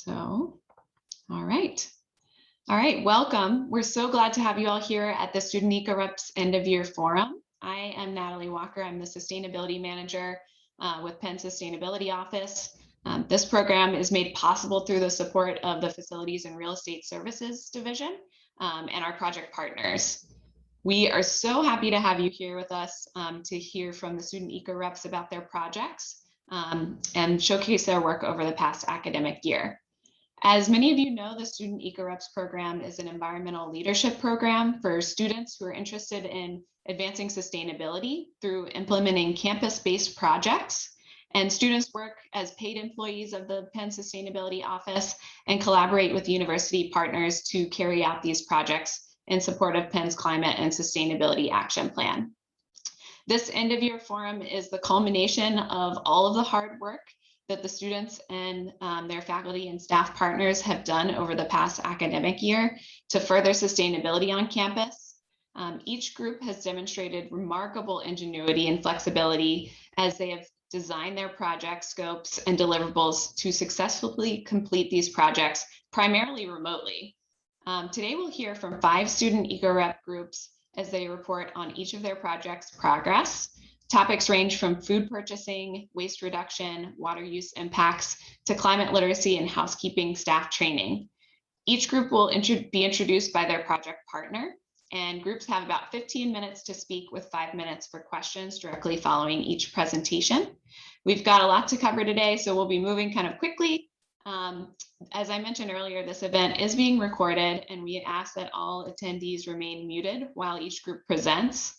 So, all right. All right, welcome. We're so glad to have you all here at the Student EcoReps End of Year Forum. I am Natalie Walker. I'm the Sustainability Manager with Penn Sustainability Office. This program is made possible through the support of the Facilities and Real Estate Services Division and our project partners. We are so happy to have you here with us to hear from the Student EcoReps about their projects and showcase their work over the past academic year. As many of you know, the Student EcoReps program is an environmental leadership program for students who are interested in advancing sustainability through implementing campus-based projects. And students work as paid employees of the Penn Sustainability Office and collaborate with university partners to carry out these projects in support of Penn's Climate and Sustainability Action Plan. This end-of-year forum is the culmination of all of the hard work that the students and their faculty and staff partners have done over the past academic year to further sustainability on campus. Each group has demonstrated remarkable ingenuity and flexibility as they have designed their project scopes and deliverables to successfully complete these projects, primarily remotely. Today we'll hear from 5 student EcoRep groups as they report on each of their projects' progress. Topics range from food purchasing, waste reduction, water use impacts, to climate literacy and housekeeping staff training. Each group will be introduced by their project partner, and groups have about 15 minutes to speak with 5 minutes for questions directly following each presentation. We've got a lot to cover today, so we'll be moving kind of quickly. As I mentioned earlier, this event is being recorded, and we ask that all attendees remain muted while each group presents.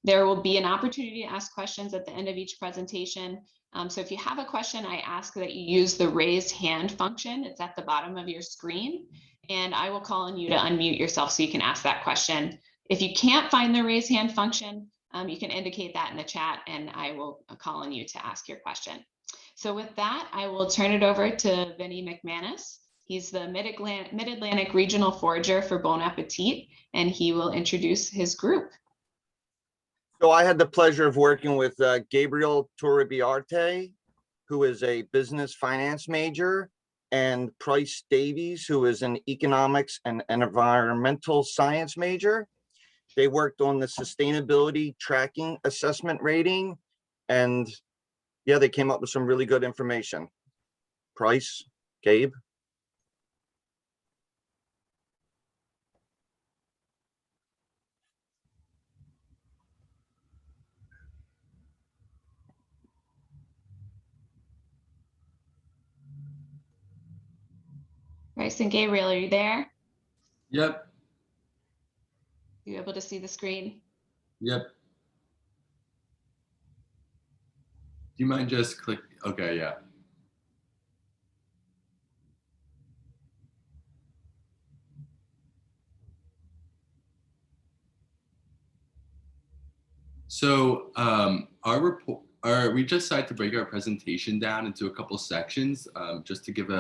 There will be an opportunity to ask questions at the end of each presentation. So if you have a question, I ask that you use the raised hand function. It's at the bottom of your screen, and I will call on you to unmute yourself so you can ask that question. If you can't find the raise hand function, you can indicate that in the chat, and I will call on you to ask your question. So with that, I will turn it over to Vinny McManus. He's the Mid-Atlantic Regional Forager for Bon Appetit, and he will introduce his group. So I had the pleasure of working with Gabriel Torrebiarte, who is a business finance major, and Price Davies, who is an economics and environmental science major. They worked on the sustainability tracking assessment rating, and yeah, they came up with some really good information. Price, Gabe. Bryce and Gabriel, are you there? Yep. You able to see the screen? Yep. Do you mind just click? Okay, yeah. So we just decided to break our presentation down into a couple sections just to give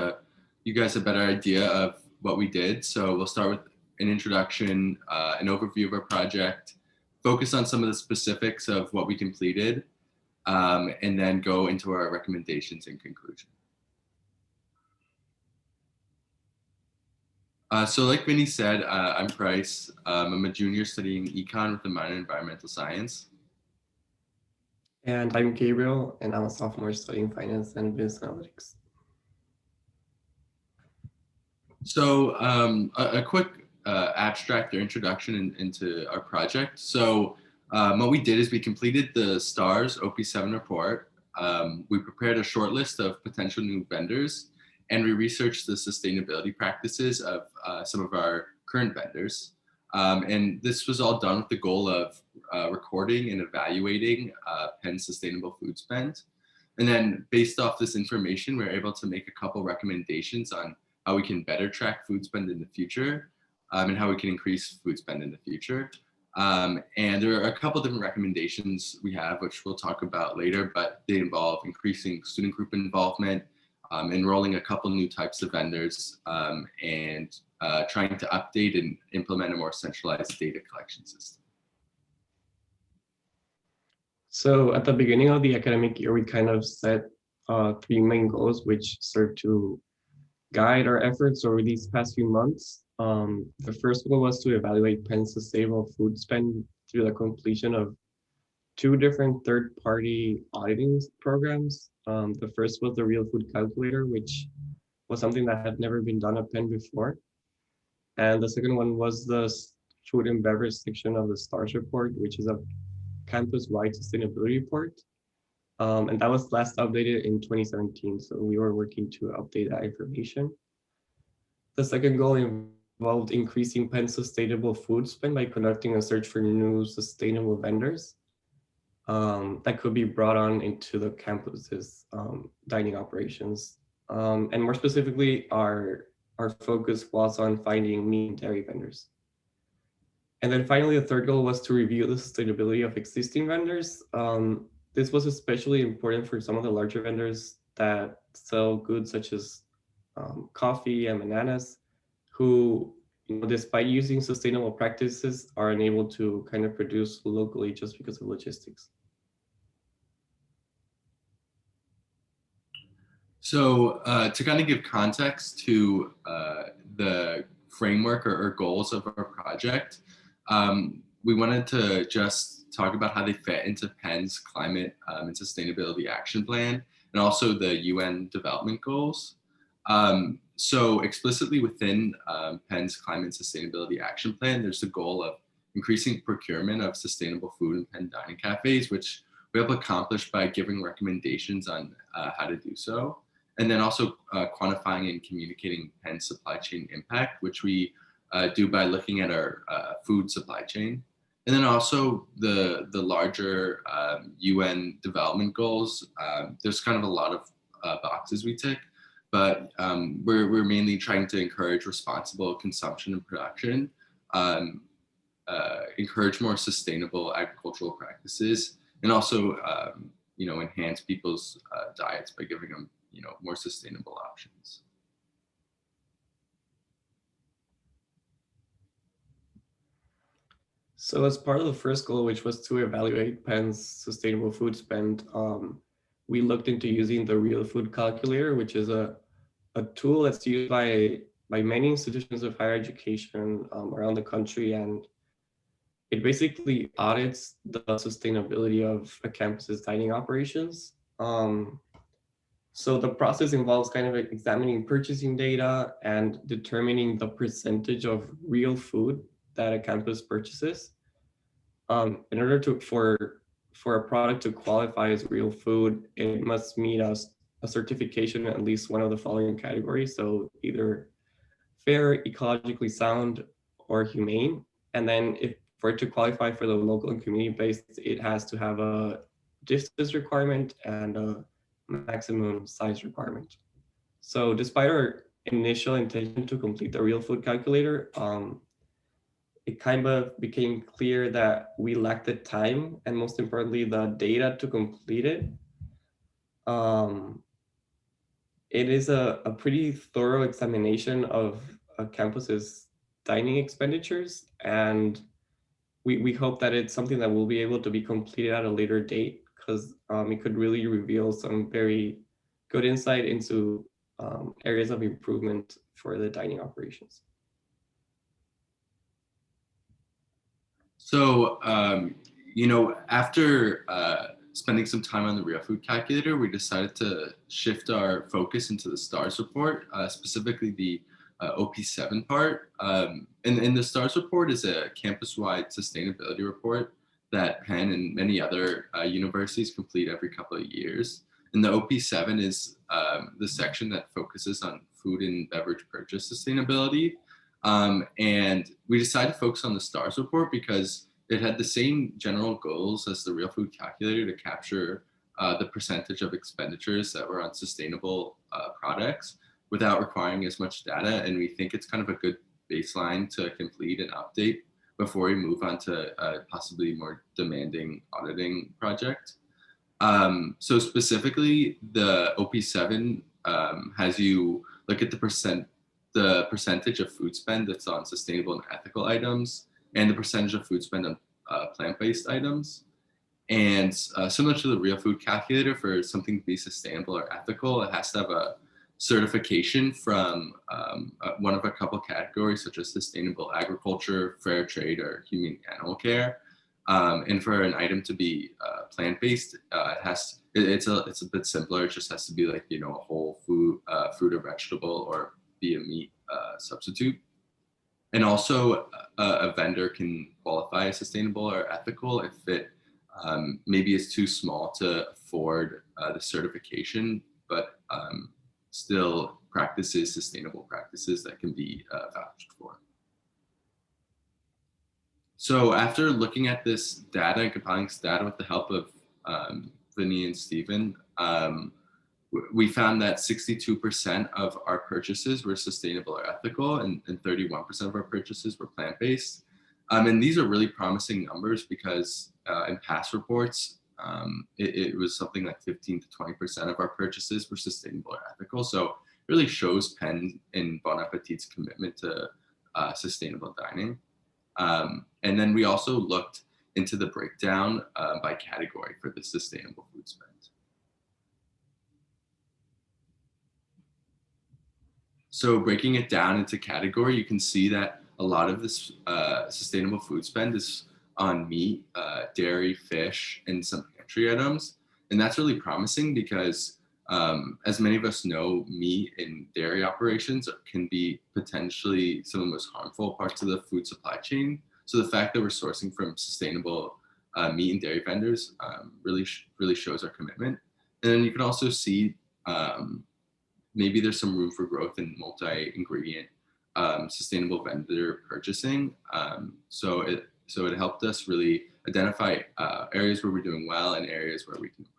you guys a better idea of what we did. So we'll start with an introduction, an overview of our project, focus on some of the specifics of what we completed, and then go into our recommendations and conclusion. So like Vinny said, I'm Price. I'm a junior studying econ with a minor in environmental science. And I'm Gabriel, and I'm a sophomore studying finance and business analytics. So a quick abstract or introduction into our project. So what we did is we completed the STARS OP7 report. We prepared a short list of potential new vendors, and we researched the sustainability practices of some of our current vendors. And this was all done with the goal of recording and evaluating Penn's sustainable food spend. And then based off this information, we're able to make a couple recommendations on how we can better track food spend in the future and how we can increase food spend in the future. And there are a couple different recommendations we have, which we'll talk about later, but they involve increasing student group involvement, enrolling a couple new types of vendors, and trying to update and implement a more centralized data collection system. So at the beginning of the academic year, we kind of set 3 main goals, which serve to guide our efforts over these past few months. The first goal was to evaluate Penn's sustainable food spend through the completion of two different third-party auditing programs. The first was the Real Food Calculator, which was something that had never been done at Penn before. And the second one was the food and beverage section of the STARS report, which is a campus-wide sustainability report. And that was last updated in 2017. So we were working to update that information. The second goal involved increasing Penn's sustainable food spend by conducting a search for new sustainable vendors that could be brought on into the campus's dining operations. And more specifically, our focus was on finding meat and dairy vendors. And then finally, the third goal was to review the sustainability of existing vendors. This was especially important for some of the larger vendors that sell goods such as coffee and bananas, who, despite using sustainable practices, are unable to kind of produce locally just because of logistics. So to kind of give context to the framework or goals of our project, we wanted to just talk about how they fit into Penn's climate and sustainability action plan, and also the UN development goals. So explicitly within Penn's climate and sustainability action plan, there's the goal of increasing procurement of sustainable food in Penn dining cafes, which we help accomplish by giving recommendations on how to do so. And then also quantifying and communicating Penn's supply chain impact, which we do by looking at our food supply chain. And then also the larger UN development goals. There's kind of a lot of boxes we tick, but we're mainly trying to encourage responsible consumption and production, encourage more sustainable agricultural practices, and also enhance people's diets by giving them more sustainable options. So as part of the first goal, which was to evaluate Penn's sustainable food spend, we looked into using the Real Food Calculator, which is a tool that's used by many institutions of higher education around the country, and it basically audits the sustainability of a campus's dining operations. So the process involves kind of examining purchasing data and determining the percentage of real food that a campus purchases. In order for a product to qualify as real food, it must meet a certification in at least one of the following categories. So either fair, ecologically sound, or humane. And then for it to qualify for the local and community-based, it has to have a distance requirement and a maximum size requirement. So despite our initial intention to complete the Real Food Calculator, it kind of became clear that we lacked the time and, most importantly, the data to complete it. It is a pretty thorough examination of a campus's dining expenditures, and we hope that it's something that will be able to be completed at a later date, because it could really reveal some very good insight into areas of improvement for the dining operations. So, after spending some time on the Real Food Calculator, we decided to shift our focus into the STARS report, specifically the OP7 part. And the STARS report is a campus-wide sustainability report that Penn and many other universities complete every couple of years. And the OP7 is the section that focuses on food and beverage purchase sustainability. And we decided to focus on the STARS report because it had the same general goals as the Real Food Calculator to capture the percentage of expenditures that were on sustainable products without requiring as much data. And we think it's kind of a good baseline to complete and update before we move on to a possibly more demanding auditing project. So specifically, the OP7 has you look at the percentage of food spend that's on sustainable and ethical items, and the percentage of food spend on plant-based items. And similar to the Real Food Calculator, for something to be sustainable or ethical, it has to have a certification from one of a couple categories, such as sustainable agriculture, fair trade, or humane animal care. And for an item to be plant-based, it's a bit simpler. It just has to be like, a whole food, fruit or vegetable, or be a meat substitute. And also a vendor can qualify as sustainable or ethical if it maybe is too small to afford the certification, but still practices sustainable practices that can be vouched for. So after looking at this data and compiling this data with the help of Vinny and Stephen, we found that 62% of our purchases were sustainable or ethical, and 31% of our purchases were plant-based. And these are really promising numbers because in past reports, it was something like 15 to 20% of our purchases were sustainable or ethical. So it really shows Penn and Bon Appetit's commitment to sustainable dining. And then we also looked into the breakdown by category for the sustainable food spend. So breaking it down into category, you can see that a lot of this sustainable food spend is on meat, dairy, fish, and some pantry items. And that's really promising because as many of us know, meat and dairy operations can be potentially some of the most harmful parts of the food supply chain. So the fact that we're sourcing from sustainable meat and dairy vendors really shows our commitment. And then you can also see maybe there's some room for growth in multi-ingredient sustainable vendor purchasing. So it helped us really identify areas where we're doing well and areas where we can improve.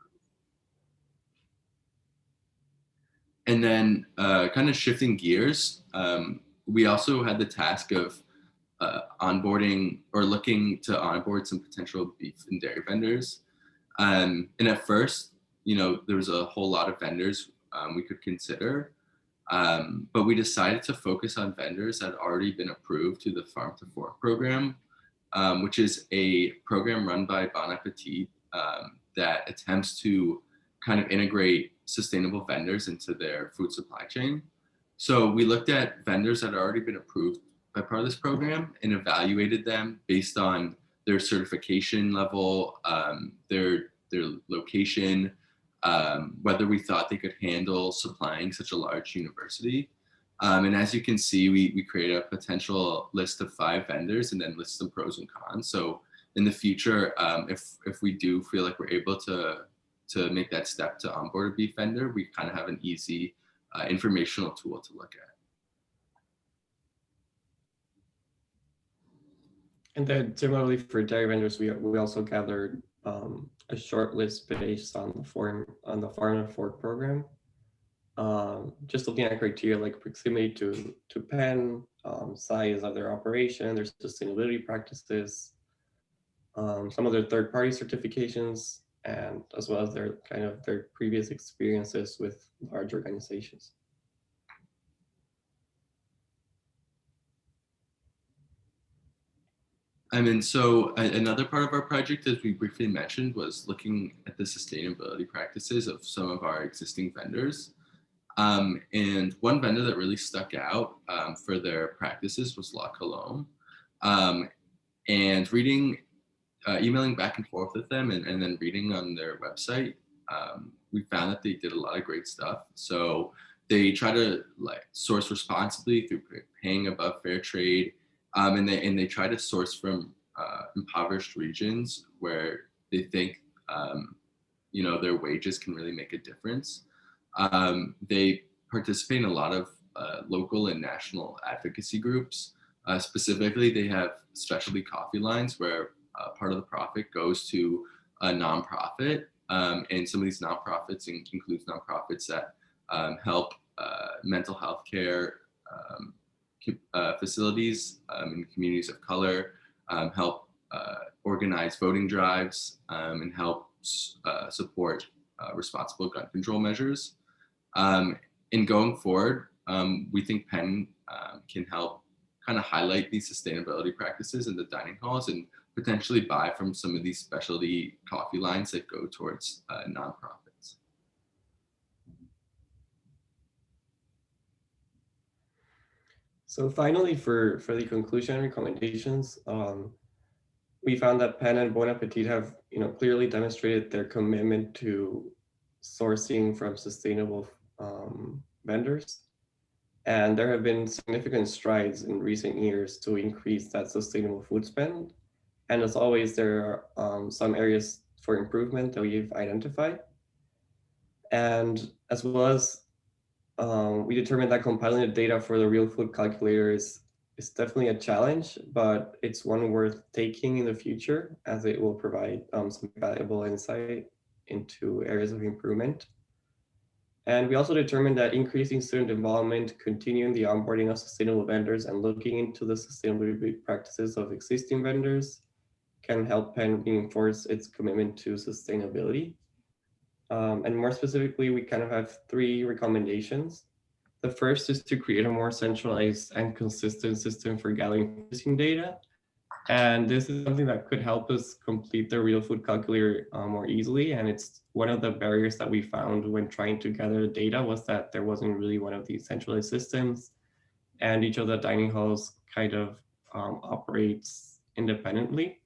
And then kind of shifting gears, we also had the task of onboarding or looking to onboard some potential beef and dairy vendors. And at first, there was a whole lot of vendors we could consider, but we decided to focus on vendors that had already been approved to the Farm to Fork program, which is a program run by Bon Appetit that attempts to kind of integrate sustainable vendors into their food supply chain. So we looked at vendors that had already been approved by part of this program and evaluated them based on their certification level, their location, whether we thought they could handle supplying such a large university. And as you can see, we created a potential list of 5 vendors and then list some pros and cons. So in the future, if we do feel like we're able to make that step to onboard a beef vendor, we kind of have an easy informational tool to look at. And then similarly for dairy vendors, we also gathered a short list based on the Farm to Fork program. Just looking at criteria like proximity to Penn, size of their operation, their sustainability practices, some of their third-party certifications, and as well as their previous experiences with large organizations. So another part of our project, as we briefly mentioned, was looking at the sustainability practices of some of our existing vendors. And one vendor that really stuck out for their practices was La Colombe. And emailing back and forth with them and then reading on their website, we found that they did a lot of great stuff. So they try to source responsibly through paying above fair trade. And they try to source from impoverished regions where they think their wages can really make a difference. They participate in a lot of local and national advocacy groups. Specifically, they have specialty coffee lines where part of the profit goes to a nonprofit, and some of these nonprofits includes nonprofits that help mental health care facilities in communities of color, help organize voting drives, and help support responsible gun control measures. In going forward, we think Penn can help kind of highlight these sustainability practices in the dining halls and potentially buy from some of these specialty coffee lines that go towards nonprofits. So finally, for the conclusion and recommendations, we found that Penn and Bon Appetit have clearly demonstrated their commitment to sourcing from sustainable vendors. And there have been significant strides in recent years to increase that sustainable food spend. And as always, there are some areas for improvement that we've identified. And as well as we determined that compiling the data for the real food calculator is definitely a challenge, but it's one worth taking in the future as it will provide some valuable insight into areas of improvement. And we also determined that increasing student involvement, continuing the onboarding of sustainable vendors, and looking into the sustainability practices of existing vendors can help Penn reinforce its commitment to sustainability. And more specifically, we kind of have 3 recommendations. The first is to create a more centralized and consistent system for gathering purchasing data. And this is something that could help us complete the real food calculator more easily. And it's one of the barriers that we found when trying to gather the data was that there wasn't really one of these centralized systems, and each of the dining halls kind of operates independently.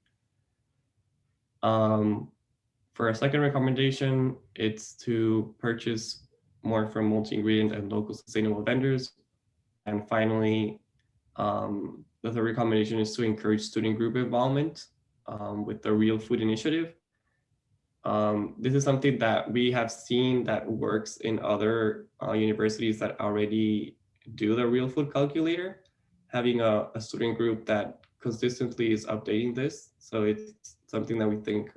For our second recommendation, it's to purchase more from multi-ingredient and local sustainable vendors. And finally, the third recommendation is to encourage student group involvement with the Real Food Initiative. This is something that we have seen that works in other universities that already do the Real Food Calculator, having a student group that consistently is updating this. So it's something that we think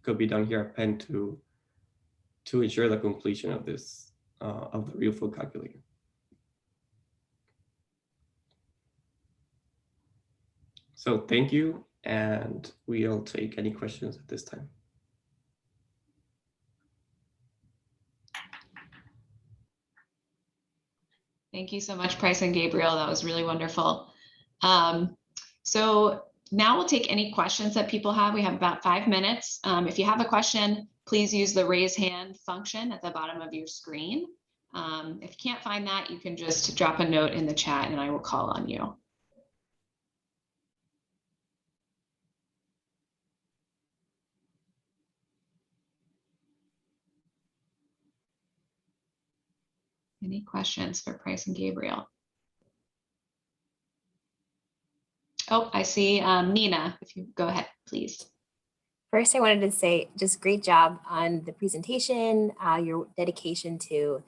could be done here at Penn to ensure the completion of this, of the Real Food Calculator. So thank you, and we'll take any questions at this time. Thank you so much, Price and Gabriel. That was really wonderful. So now we'll take any questions that people have. We have about 5 minutes. If you have a question, please use the raise hand function at the bottom of your screen. If you can't find that, you can just drop a note in the chat and I will call on you. Any questions for Price and Gabriel? Oh, I see Nina, if you go ahead, please. First, I wanted to say just great job on the presentation. Your dedication to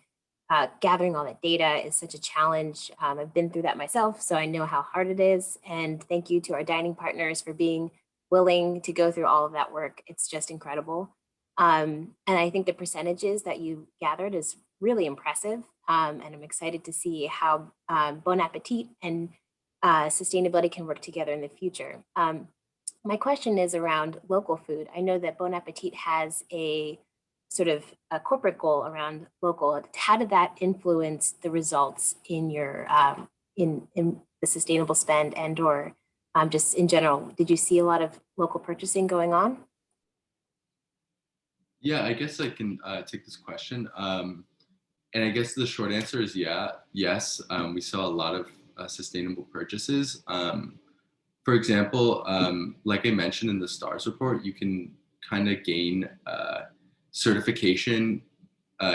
gathering all that data is such a challenge. I've been through that myself, so I know how hard it is. And thank you to our dining partners for being willing to go through all of that work. It's just incredible. And I think the percentages that you gathered is really impressive. And I'm excited to see how Bon Appetit and sustainability can work together in the future. My question is around local food. I know that Bon Appetit has a sort of a corporate goal around local. How did that influence the results in your in the sustainable spend and or just in general? Did you see a lot of local purchasing going on? Yeah, I guess I can take this question. And I guess the short answer is yes. We saw a lot of sustainable purchases. For example, like I mentioned in the STARS report, you can kind of gain certification,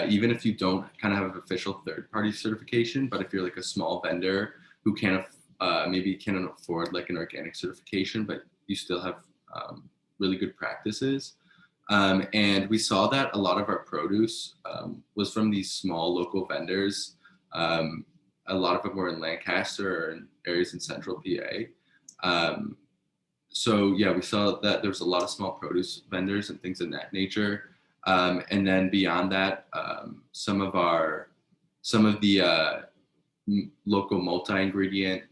even if you don't kind of have official third-party certification. But if you're like a small vendor who can't maybe can't afford like an organic certification, but you still have really good practices. And we saw that a lot of our produce was from these small local vendors. A lot of them were in Lancaster or in areas in central PA. So yeah, we saw that there was a lot of small produce vendors and things of that nature. And then beyond that, some of the local multi-ingredient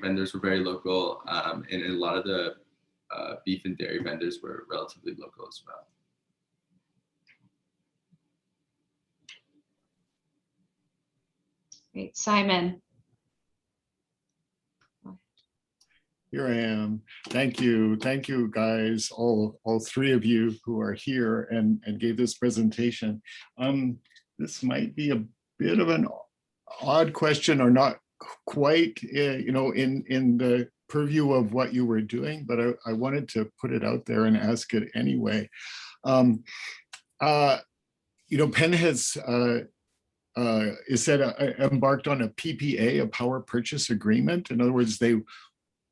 vendors were very local, and a lot of the beef and dairy vendors were relatively local as well. Great, Simon. Here I am. Thank you guys, all 3 of you who are here and gave this presentation. This might be a bit of an odd question, or not quite, in the purview of what you were doing, but I wanted to put it out there and ask it anyway. Penn has embarked on a PPA, a power purchase agreement. In other words, they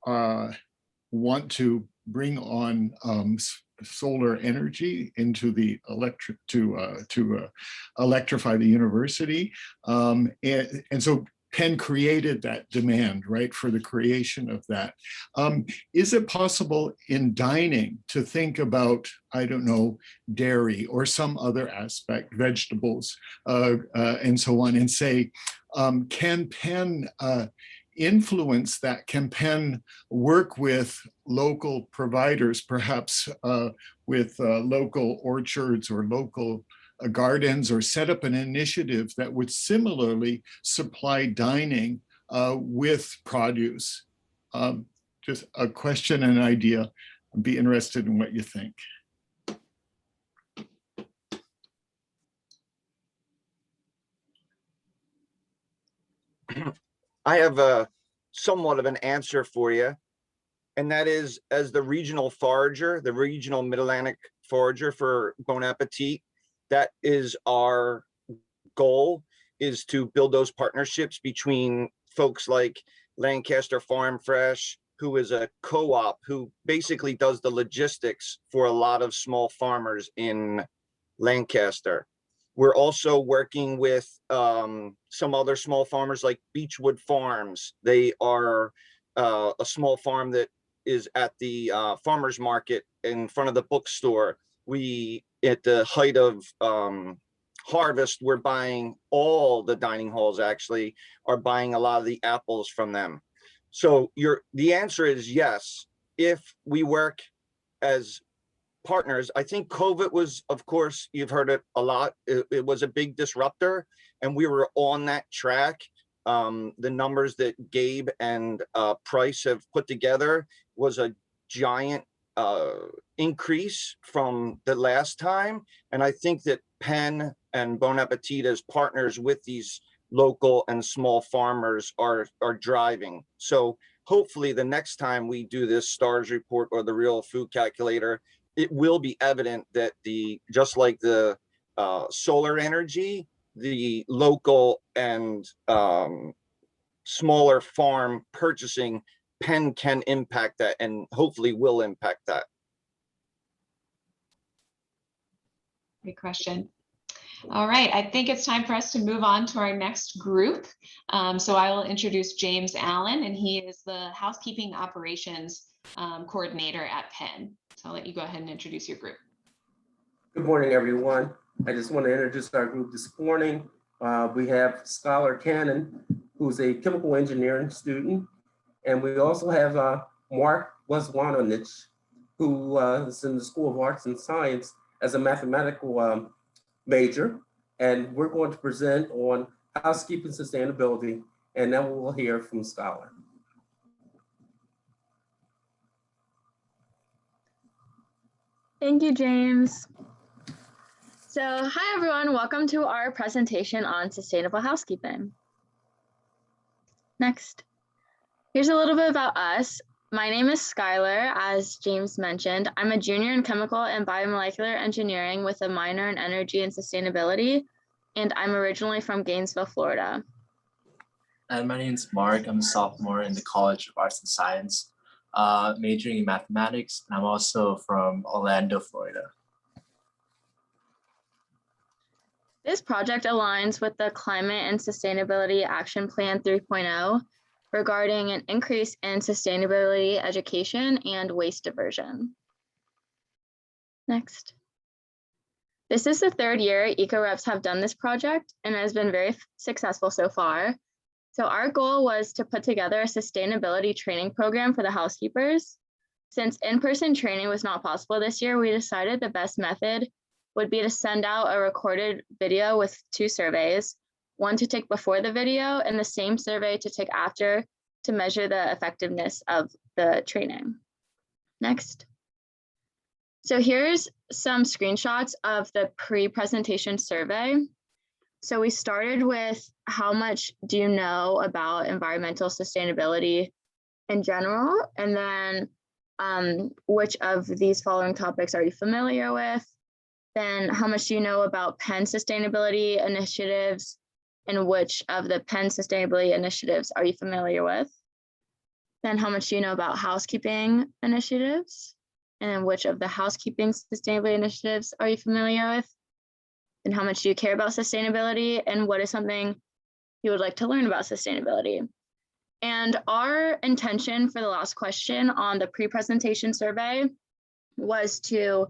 want to bring on solar energy into the electrify the university, and so Penn created that demand, right, for the creation of that. Is it possible in dining to think about, I don't know, dairy or some other aspect, vegetables, and so on, and say, can Penn influence that? Can Penn work with local providers, perhaps with local orchards or local gardens, or set up an initiative that would similarly supply dining with produce? Just a question and idea. I'd be interested in what you think. I have a somewhat of an answer for you, and that is, as the regional forager, the regional Mid-Atlantic forager for Bon Appetit, that is our goal, is to build those partnerships between folks like Lancaster Farm Fresh, who is a co-op who basically does the logistics for a lot of small farmers in Lancaster. We're also working with some other small farmers like Beechwood Farms. They are a small farm that is at the farmers market in front of the bookstore. We, at the height of harvest, we're buying, all the dining halls actually are buying a lot of the apples from them. So the answer is yes, if we work as partners. I think COVID was, of course, you've heard it a lot. It was a big disruptor, and we were on that track. The numbers that Gabe and Price have put together was a giant increase from the last time. And I think that Penn and Bon Appetit, as partners with these local and small farmers, are driving. So hopefully the next time we do this STARS report or the Real Food Calculator, it will be evident that just like the solar energy, the local and smaller farm purchasing, Penn can impact that, and hopefully will impact that. Great question. All right, I think it's time for us to move on to our next group. So I will introduce James Allen, and he is the housekeeping operations coordinator at Penn. So I'll let you go ahead and introduce your group. Good morning, everyone. I just want to introduce our group this morning. We have Scholar Cannon, who's a chemical engineering student. And we also have Mark Wazwanonich, who is in the School of Arts and Science as a mathematical major. And we're going to present on housekeeping sustainability, and then we'll hear from Scholar. Thank you, James. So, hi everyone, welcome to our presentation on sustainable housekeeping. Next. Here's a little bit about us. My name is Skylar, as James mentioned. I'm a junior in chemical and biomolecular engineering with a minor in energy and sustainability, and I'm originally from Gainesville, Florida. And my name is Mark. I'm a sophomore in the College of Arts and Science, majoring in mathematics, and I'm also from Orlando, Florida. This project aligns with the Climate and Sustainability Action Plan 3.0 regarding an increase in sustainability education and waste diversion. Next. This is the third year EcoReps have done this project, and it has been very successful so far. So our goal was to put together a sustainability training program for the housekeepers. Since in-person training was not possible this year, we decided the best method would be to send out a recorded video with 2 surveys, one to take before the video and the same survey to take after, to measure the effectiveness of the training. Next. So here's some screenshots of the pre-presentation survey. So we started with how much do you know about environmental sustainability in general? And then which of these following topics are you familiar with? Then how much do you know about Penn sustainability initiatives? And which of the Penn sustainability initiatives are you familiar with? Then how much do you know about housekeeping initiatives? And which of the housekeeping sustainability initiatives are you familiar with? And how much do you care about sustainability? And what is something you would like to learn about sustainability? And our intention for the last question on the pre-presentation survey was to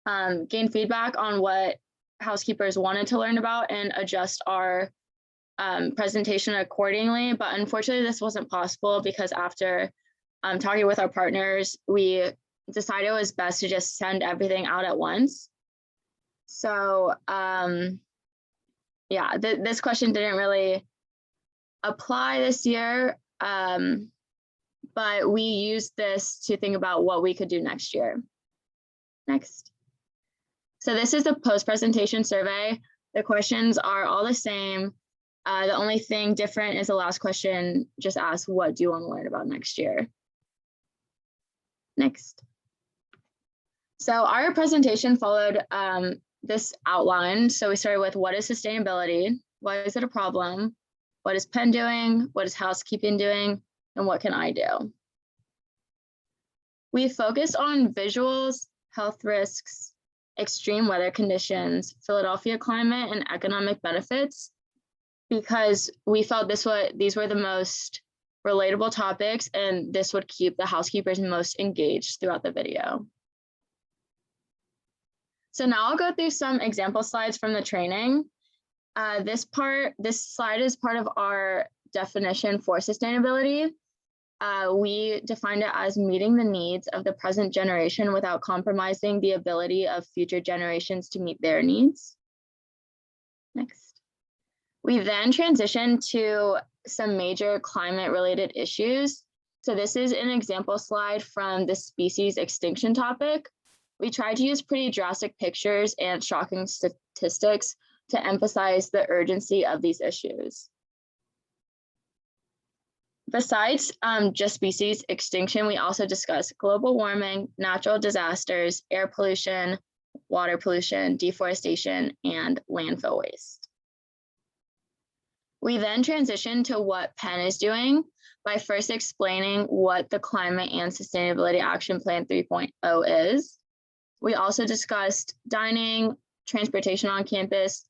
gain feedback on what housekeepers wanted to learn about and adjust our presentation accordingly. But unfortunately, this wasn't possible because after talking with our partners, we decided it was best to just send everything out at once. So yeah, this question didn't really apply this year, but we used this to think about what we could do next year. Next. So this is the post-presentation survey. The questions are all the same. The only thing different is the last question just asks, what do you want to learn about next year? Next. So our presentation followed this outline. So we started with what is sustainability? Why is it a problem? What is Penn doing? What is housekeeping doing? And what can I do? We focused on visuals, health risks, extreme weather conditions, Philadelphia climate, and economic benefits, because we felt these were the most relatable topics, and this would keep the housekeepers most engaged throughout the video. So now I'll go through some example slides from the training. This slide is part of our definition for sustainability. We defined it as meeting the needs of the present generation without compromising the ability of future generations to meet their needs. Next. We then transitioned to some major climate-related issues. So this is an example slide from the species extinction topic. We tried to use pretty drastic pictures and shocking statistics to emphasize the urgency of these issues. Besides just species extinction, we also discussed global warming, natural disasters, air pollution, water pollution, deforestation, and landfill waste. We then transitioned to what Penn is doing by first explaining what the Climate and Sustainability Action Plan 3.0 is. We also discussed dining, transportation on campus,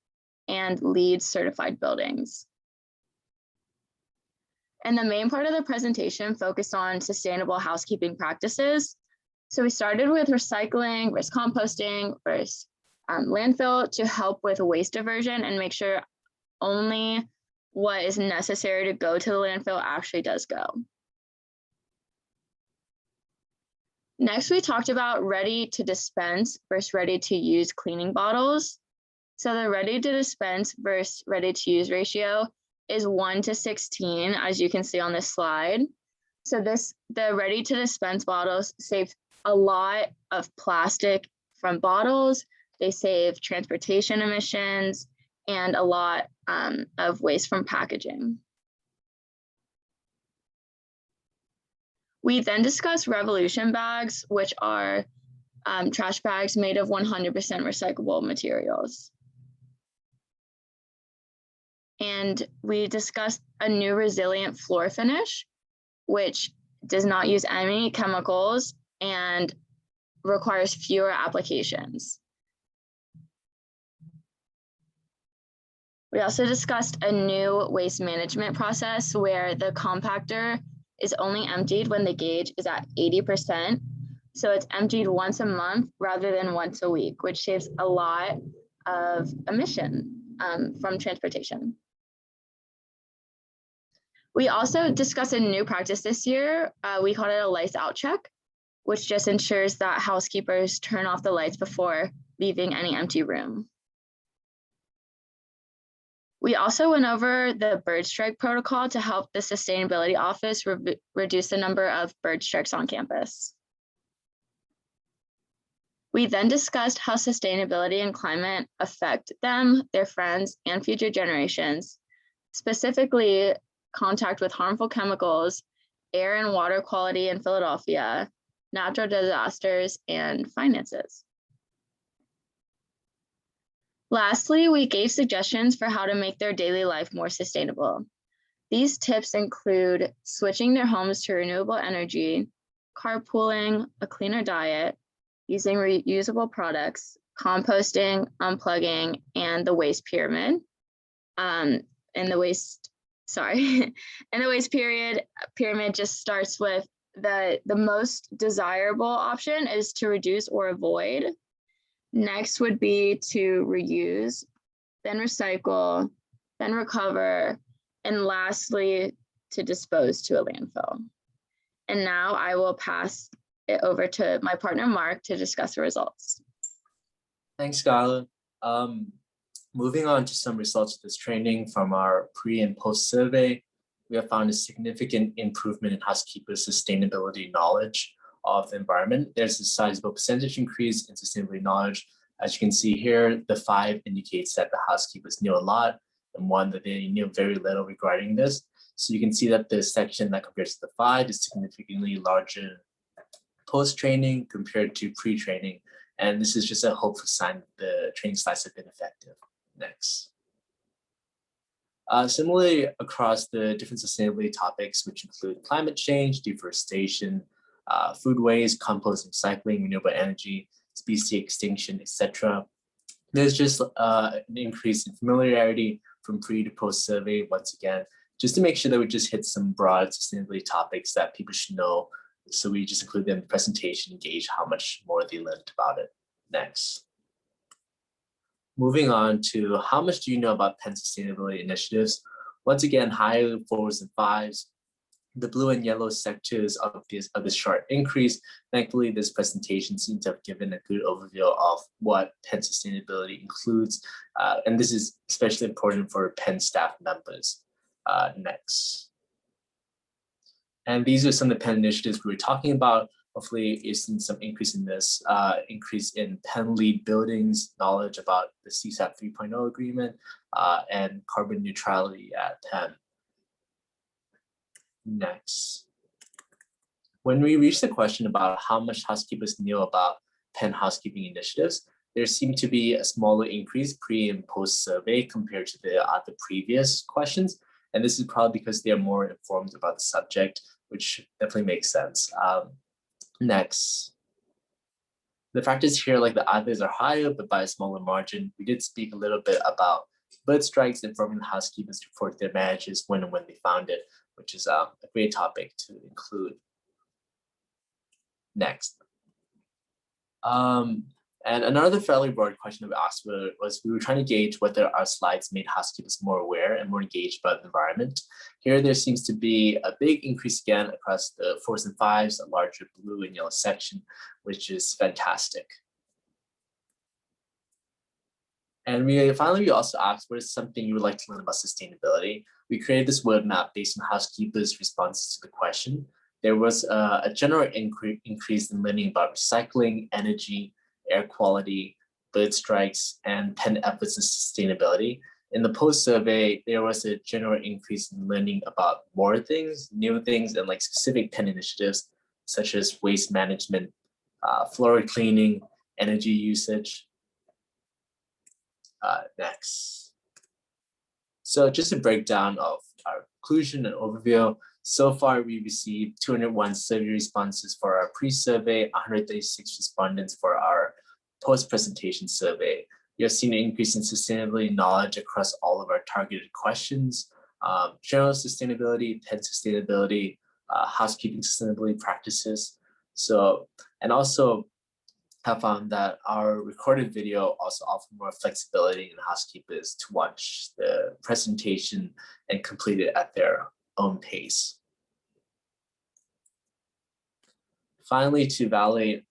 and LEED certified buildings. And the main part of the presentation focused on sustainable housekeeping practices. So we started with recycling, versus composting, versus landfill to help with waste diversion and make sure only what is necessary to go to the landfill actually does go. Next, we talked about ready to dispense versus ready to use cleaning bottles. So the ready to dispense versus ready to use ratio is 1:16, as you can see on this slide. So the ready to dispense bottles save a lot of plastic from bottles. They save transportation emissions and a lot of waste from packaging. We then discussed Revolution bags, which are trash bags made of 100% recyclable materials. And we discussed a new resilient floor finish, which does not use any chemicals and requires fewer applications. We also discussed a new waste management process where the compactor is only emptied when the gauge is at 80%. So it's emptied once a month rather than once a week, which saves a lot of emission from transportation. We also discussed a new practice this year. We called it a lights out check, which just ensures that housekeepers turn off the lights before leaving any empty room. We also went over the bird strike protocol to help the sustainability office reduce the number of bird strikes on campus. We then discussed how sustainability and climate affect them, their friends, and future generations, specifically contact with harmful chemicals, air and water quality in Philadelphia, natural disasters, and finances. Lastly, we gave suggestions for how to make their daily life more sustainable. These tips include switching their homes to renewable energy, carpooling, a cleaner diet, using reusable products, composting, unplugging, and the waste pyramid. And the waste pyramid just starts with the most desirable option is to reduce or avoid. Next would be to reuse, then recycle, then recover, and lastly, to dispose to a landfill. And now I will pass it over to my partner, Mark, to discuss the results. Thanks, Skylar. Moving on to some results of this training from our pre and post survey, we have found a significant improvement in housekeepers' sustainability knowledge of the environment. There's a sizable percentage increase in sustainability knowledge. As you can see here, the 5 indicates that the housekeepers knew a lot, and 1 that they knew very little regarding this. So you can see that the section that compares to the 5 is significantly larger post-training compared to pre-training. And this is just a hopeful sign that the training slides have been effective. Next. Similarly, across the different sustainability topics, which include climate change, deforestation, food waste, compost, recycling, renewable energy, species extinction, etc. There's just an increase in familiarity from pre to post survey once again, just to make sure that we just hit some broad sustainability topics that people should know. So we just include them in the presentation and gauge how much more they learned about it. Next. Moving on to how much do you know about Penn sustainability initiatives? Once again, high 4s and 5s. The blue and yellow sectors of this chart increase. Thankfully, this presentation seems to have given a good overview of what Penn sustainability includes. And this is especially important for Penn staff members. Next. And these are some of the Penn initiatives we were talking about. Hopefully, you've seen some increase in this, increase in Penn lead buildings, knowledge about the CSAP 3.0 agreement, and carbon neutrality at Penn. Next. When we reached the question about how much housekeepers knew about Penn housekeeping initiatives, there seemed to be a smaller increase pre and post survey compared to the previous questions. And this is probably because they're more informed about the subject, which definitely makes sense. Next. The fact is here, like the others are higher, but by a smaller margin. We did speak a little bit about bird strikes, informing the housekeepers to report their managers when and when they found it, which is a great topic to include. Next. And another fairly broad question that we asked was we were trying to gauge whether our slides made housekeepers more aware and more engaged about the environment. Here, there seems to be a big increase again across the 4s and 5s, a larger blue and yellow section, which is fantastic. And we also asked, what is something you would like to learn about sustainability? We created this word map based on housekeepers' responses to the question. There was a general increase in learning about recycling, energy, air quality, bird strikes, and Penn efforts in sustainability. In the post survey, there was a general increase in learning about more things, new things, and like specific Penn initiatives, such as waste management, floor cleaning, energy usage. Next. So just a breakdown of our conclusion and overview. So far, we received 201 survey responses for our pre-survey, 136 respondents for our post-presentation survey. We have seen an increase in sustainability knowledge across all of our targeted questions, general sustainability, Penn sustainability, housekeeping sustainability practices. So, and also have found that our recorded video also offers more flexibility in housekeepers to watch the presentation and complete it at their own pace. Finally, to evaluate,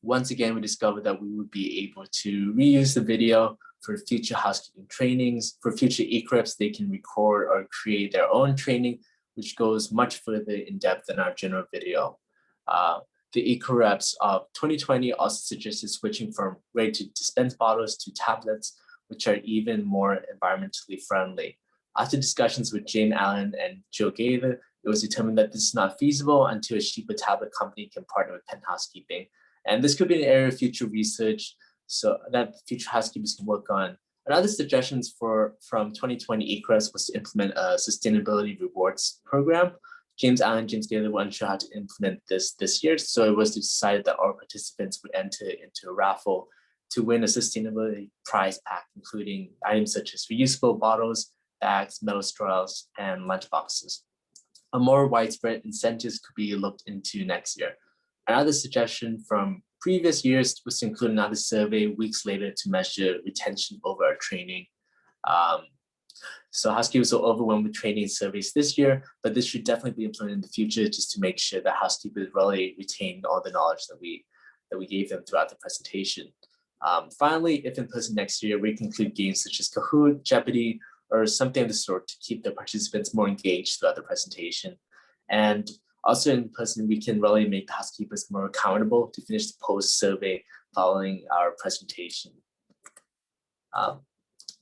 once again, we discovered that we would be able to reuse the video for future housekeeping trainings. For future EcoReps, they can record or create their own training, which goes much further in depth than our general video. the EcoReps of 2020 also suggested switching from ready-to-dispense bottles to tablets, which are even more environmentally friendly. After discussions with Jane Allen and Joe Gaither, it was determined that this is not feasible until a cheaper tablet company can partner with Penn Housekeeping. And this could be an area of future research so that future housekeepers can work on. Another suggestions from 2020 EcoReps was to implement a sustainability rewards program. James Allen and James Gaither were unsure how to implement this year, so it was decided that all participants would enter into a raffle to win a sustainability prize pack, including items such as reusable bottles, bags, metal straws, and lunch boxes. A more widespread incentives could be looked into next year. Another suggestion from previous years was to include another survey weeks later to measure retention over our training. So housekeepers are overwhelmed with training surveys this year, but this should definitely be implemented in the future just to make sure that housekeepers really retain all the knowledge that we gave them throughout the presentation. Finally, if in person next year, we can include games such as Kahoot, Jeopardy, or something of the sort to keep the participants more engaged throughout the presentation. And also in person, we can really make the housekeepers more accountable to finish the post survey following our presentation.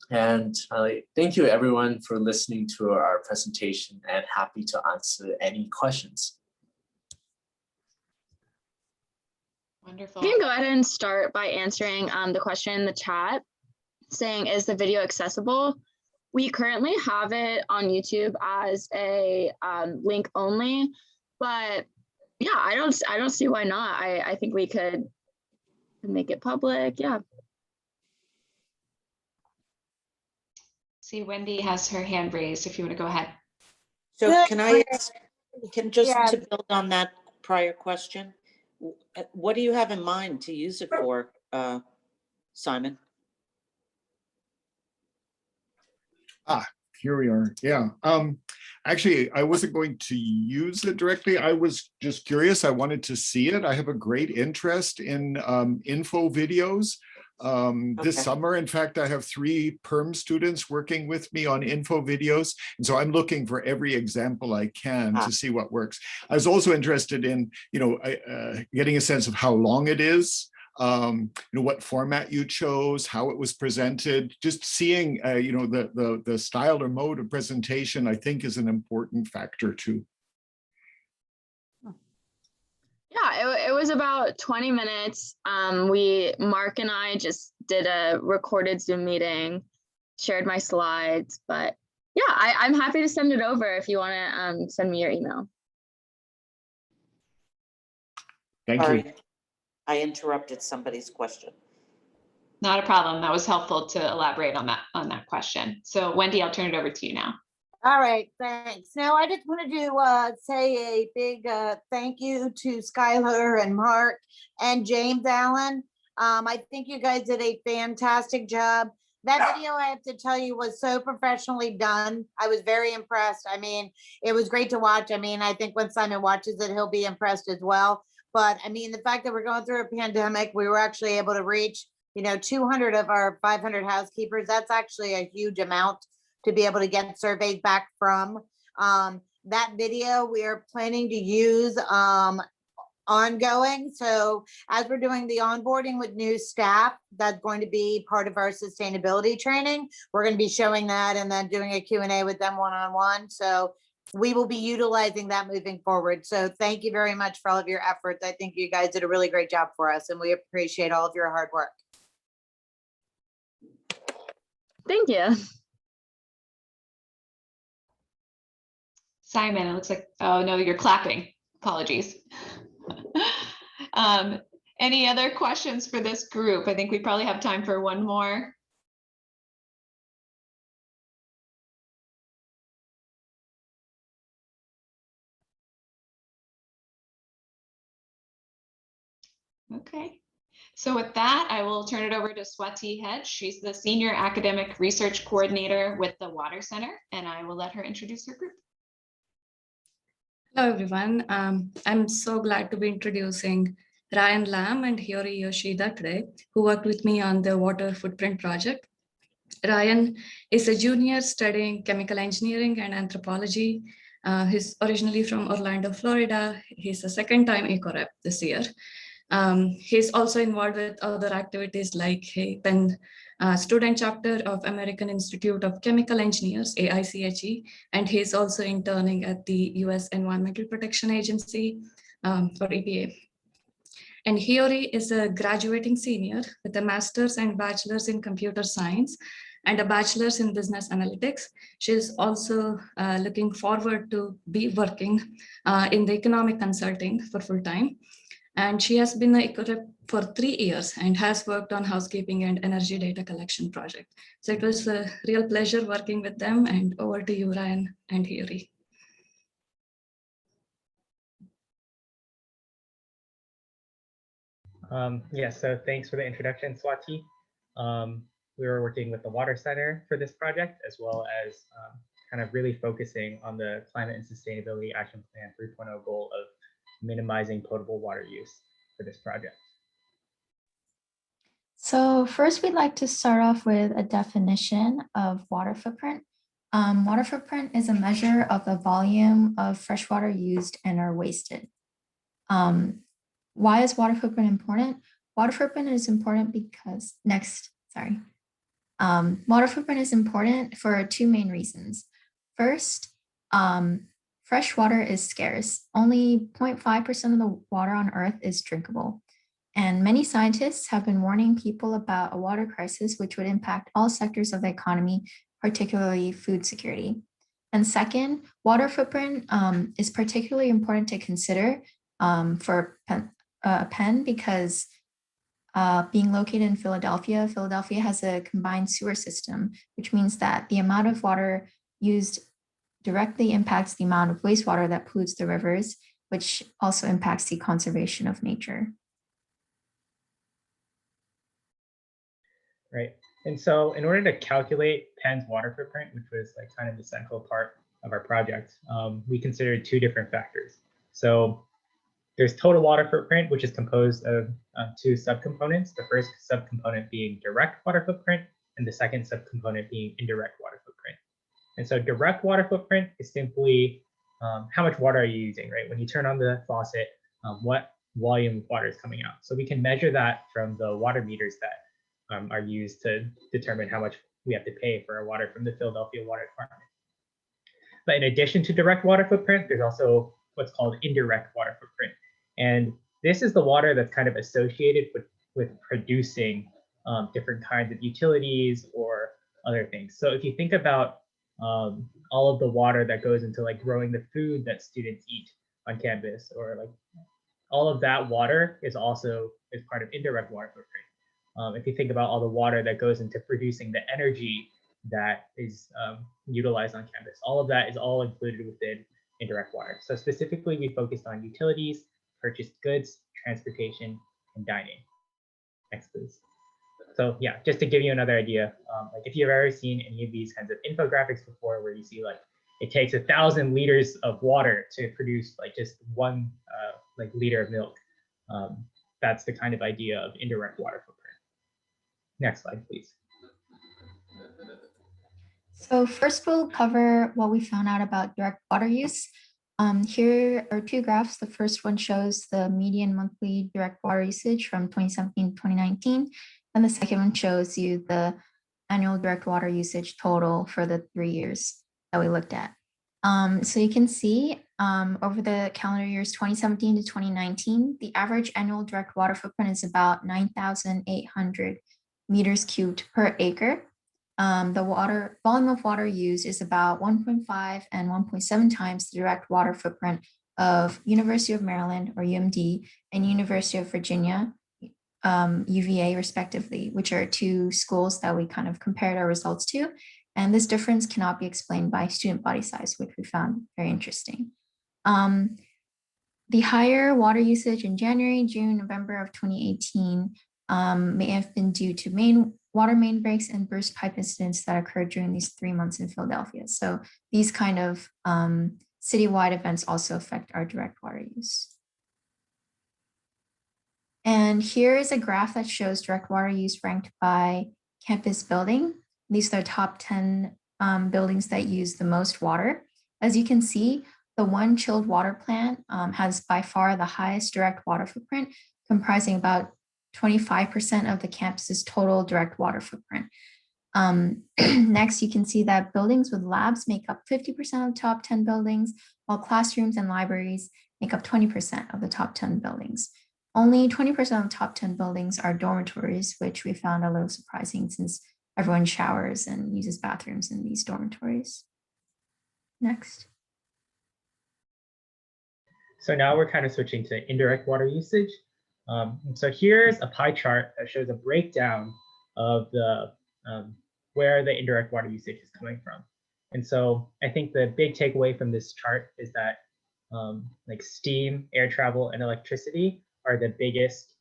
Thank you everyone for listening to our presentation, and happy to answer any questions. Wonderful. You can go ahead and start by answering the question in the chat saying, is the video accessible? We currently have it on YouTube as a link only, but yeah, I don't see why not. I think we could make it public. Yeah. See, Wendy has her hand raised if you want to go ahead. So can I ask, just Yeah. to build on that prior question, what do you have in mind to use it for, Simon? Here we are. Yeah. Actually, I wasn't going to use it directly. I was just curious. I wanted to see it. I have a great interest in info videos. This summer, in fact, I have 3 perm students working with me on info videos. And so I'm looking for every example I can to see what works. I was also interested in, getting a sense of how long it is. What format you chose, how it was presented, just seeing, the style or mode of presentation, I think is an important factor too. Yeah, it was about 20 minutes. Mark and I just did a recorded Zoom meeting, shared my slides, but yeah, I'm happy to send it over if you want to send me your email. Thank you. I interrupted somebody's question. Not a problem. That was helpful to elaborate on that question. So Wendy, I'll turn it over to you now. All right, thanks. Now I just wanted to say a big thank you to Skylar and Mark and James Allen. I think you guys did a fantastic job. That video, I have to tell you, was so professionally done. I was very impressed. I mean, it was great to watch. I mean, I think when Simon watches it, he'll be impressed as well. But I mean, the fact that we're going through a pandemic, we were actually able to reach, 200 of our 500 housekeepers. That's actually a huge amount to be able to get surveys back from. That video we are planning to use ongoing. So as we're doing the onboarding with new staff, that's going to be part of our sustainability training. We're going to be showing that and then doing a Q&A with them one-on-one. So we will be utilizing that moving forward. So thank you very much for all of your efforts. I think you guys did a really great job for us, and we appreciate all of your hard work. Thank you. Simon, it looks like, oh no, you're clapping. Apologies. Any other questions for this group? I think we probably have time for one more. Okay. So with that, I will turn it over to Swati Hedge. She's the Senior Academic Research Coordinator with the Water Center, and I will let her introduce her group. Hello, everyone. I'm so glad to be introducing Ryan Lam and Hiyori Yoshida today, who worked with me on the water footprint project. Ryan is a junior studying chemical engineering and anthropology He's originally from Orlando, Florida. He's a second-time EcoRep this year. He's also involved with other activities like Penn Student Chapter of American Institute of Chemical Engineers, AICHE, and he's also interning at the US Environmental Protection Agency, or EPA. And Hiyori is a graduating senior with a master's and bachelor's in computer science and a bachelor's in business analytics. She's also looking forward to be working in the economic consulting for full time. And she has been a EcoRep for 3 years and has worked on housekeeping and energy data collection project. So it was a real pleasure working with them, and over to you, Ryan and Hiyori. So thanks for the introduction, Swati. We were working with the Water Center for this project, as well as kind of really focusing on the Climate and Sustainability Action Plan 3.0 goal of minimizing potable water use for this project. So first, we'd like to start off with a definition of water footprint. Water footprint is a measure of the volume of fresh water used and or wasted. Why is water footprint important? Water footprint is important because, water footprint is important for 2 main reasons. First, fresh water is scarce. Only 0.5% of the water on Earth is drinkable. And many scientists have been warning people about a water crisis, which would impact all sectors of the economy, particularly food security. And second, water footprint is particularly important to consider for Penn because being located in Philadelphia, Philadelphia has a combined sewer system, which means that the amount of water used directly impacts the amount of wastewater that pollutes the rivers, which also impacts the conservation of nature. Right. And so in order to calculate Penn's water footprint, which was like kind of the central part of our project, we considered 2 different factors. So there's total water footprint, which is composed of 2 subcomponents. The first subcomponent being direct water footprint, and the second subcomponent being indirect water footprint. And so direct water footprint is simply how much water are you using, right? When you turn on the faucet, what volume of water is coming out. So we can measure that from the water meters that are used to determine how much we have to pay for our water from the Philadelphia Water Department. But in addition to direct water footprint, there's also what's called indirect water footprint. And this is the water that's kind of associated with producing different kinds of utilities or other things. So if you think about all of the water that goes into like growing the food that students eat on campus, or like all of that water is part of indirect water footprint. If you think about all the water that goes into producing the energy that is utilized on campus, all of that is all included within indirect water. So specifically, we focused on utilities, purchased goods, transportation, and dining. Next, please. So yeah, just to give you another idea, like if you've ever seen any of these kinds of infographics before, where you see like it takes 1,000 liters of water to produce like just 1 like liter of milk, that's the kind of idea of indirect water footprint. Next slide, please. So first, we'll cover what we found out about direct water use. Here are 2 graphs. The first one shows the median monthly direct water usage from 2017 to 2019. And the second one shows you the annual direct water usage total for the 3 years that we looked at. So you can see over the calendar years 2017 to 2019, the average annual direct water footprint is about 9,800 meters cubed per acre. The volume of water used is about 1.5 and 1.7 times the direct water footprint of University of Maryland, or UMD, and University of Virginia, UVA, respectively, which are 2 schools that we kind of compared our results to. And this difference cannot be explained by student body size, which we found very interesting. The higher water usage in January, June, November of 2018 may have been due to water main breaks and burst pipe incidents that occurred during these 3 months in Philadelphia. So these kind of citywide events also affect our direct water use. And here is a graph that shows direct water use ranked by campus building. These are the top 10 buildings that use the most water. As you can see, The one chilled water plant has by far the highest direct water footprint, comprising about 25% of the campus's total direct water footprint. Next, you can see that buildings with labs make up 50% of the top 10 buildings, while classrooms and libraries make up 20% of the top 10 buildings. Only 20% of the top 10 buildings are dormitories, which we found a little surprising since everyone showers and uses bathrooms in these dormitories. Next. So now we're kind of switching to indirect water usage. So here's a pie chart that shows a breakdown of the where the indirect water usage is coming from. And so I think the big takeaway from this chart is that like steam, air travel, and electricity are the biggest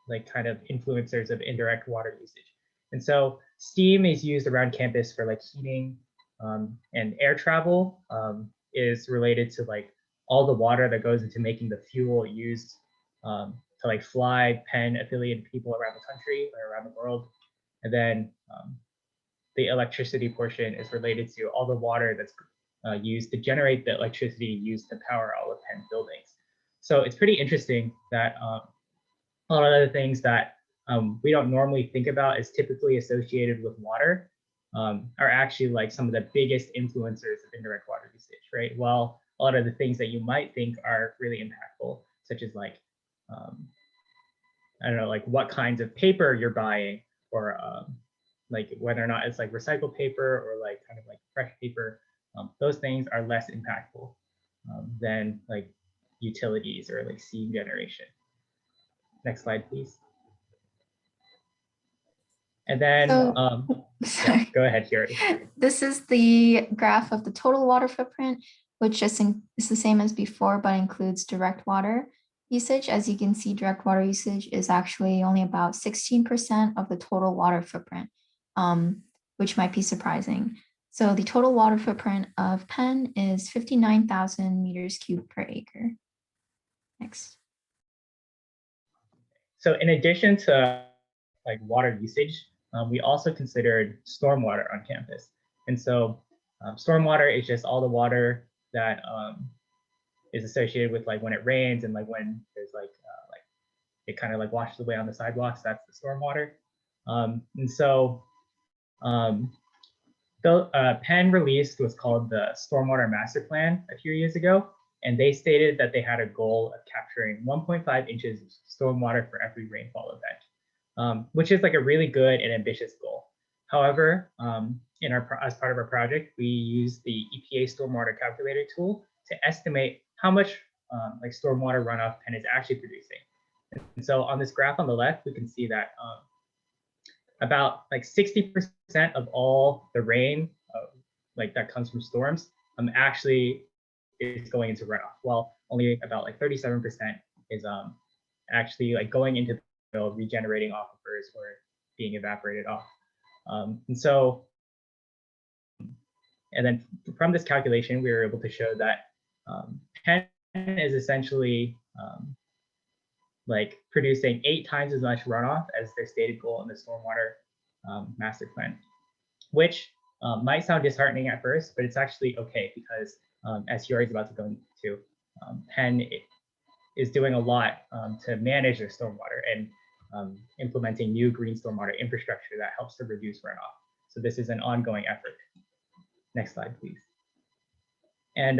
like kind of influencers of indirect water usage. And so steam is used around campus for like heating, and air travel is related to like all the water that goes into making the fuel used to like fly Penn affiliated people around the country or around the world. And then the electricity portion is related to all the water that's used to generate the electricity used to power all of Penn buildings. So it's pretty interesting that a lot of the things that we don't normally think about as typically associated with water are actually like some of the biggest influencers of indirect water usage, right? Well, a lot of the things that you might think are really impactful, such as like, I don't know, like what kinds of paper you're buying, or like whether or not it's like recycled paper or like kind of like fresh paper, those things are less impactful than like utilities or like steam generation. Next slide, please. And then, yeah, go ahead, Jerry. This is the graph of the total water footprint, which just is the same as before, but includes direct water usage. As you can see, direct water usage is actually only about 16% of the total water footprint, which might be surprising. So the total water footprint of Penn is 59,000 meters cubed per acre. Next. So in addition to like water usage, we also considered stormwater on campus. And so stormwater is just all the water that is associated with like when it rains and like when there's like it kind of like washes away on the sidewalks. That's the stormwater. And so Penn released what's called the Stormwater Master Plan a few years ago, and they stated that they had a goal of capturing 1.5 inches of stormwater for every rainfall event, which is like a really good and ambitious goal. However, as part of our project, we used the EPA stormwater calculator tool to estimate how much like stormwater runoff Penn is actually producing. And so on this graph on the left, we can see that about like 60% of all the rain like that comes from storms actually is going into runoff, while only about like 37% is actually like going into the regenerating aquifers or being evaporated off. And so, and then from this calculation, we were able to show that Penn is essentially like producing 8 times as much runoff as their stated goal in the stormwater master plan, which might sound disheartening at first, but it's actually okay because as Yuri is about to go into, Penn is doing a lot to manage their stormwater and implementing new green stormwater infrastructure that helps to reduce runoff. So this is an ongoing effort. Next slide, please. And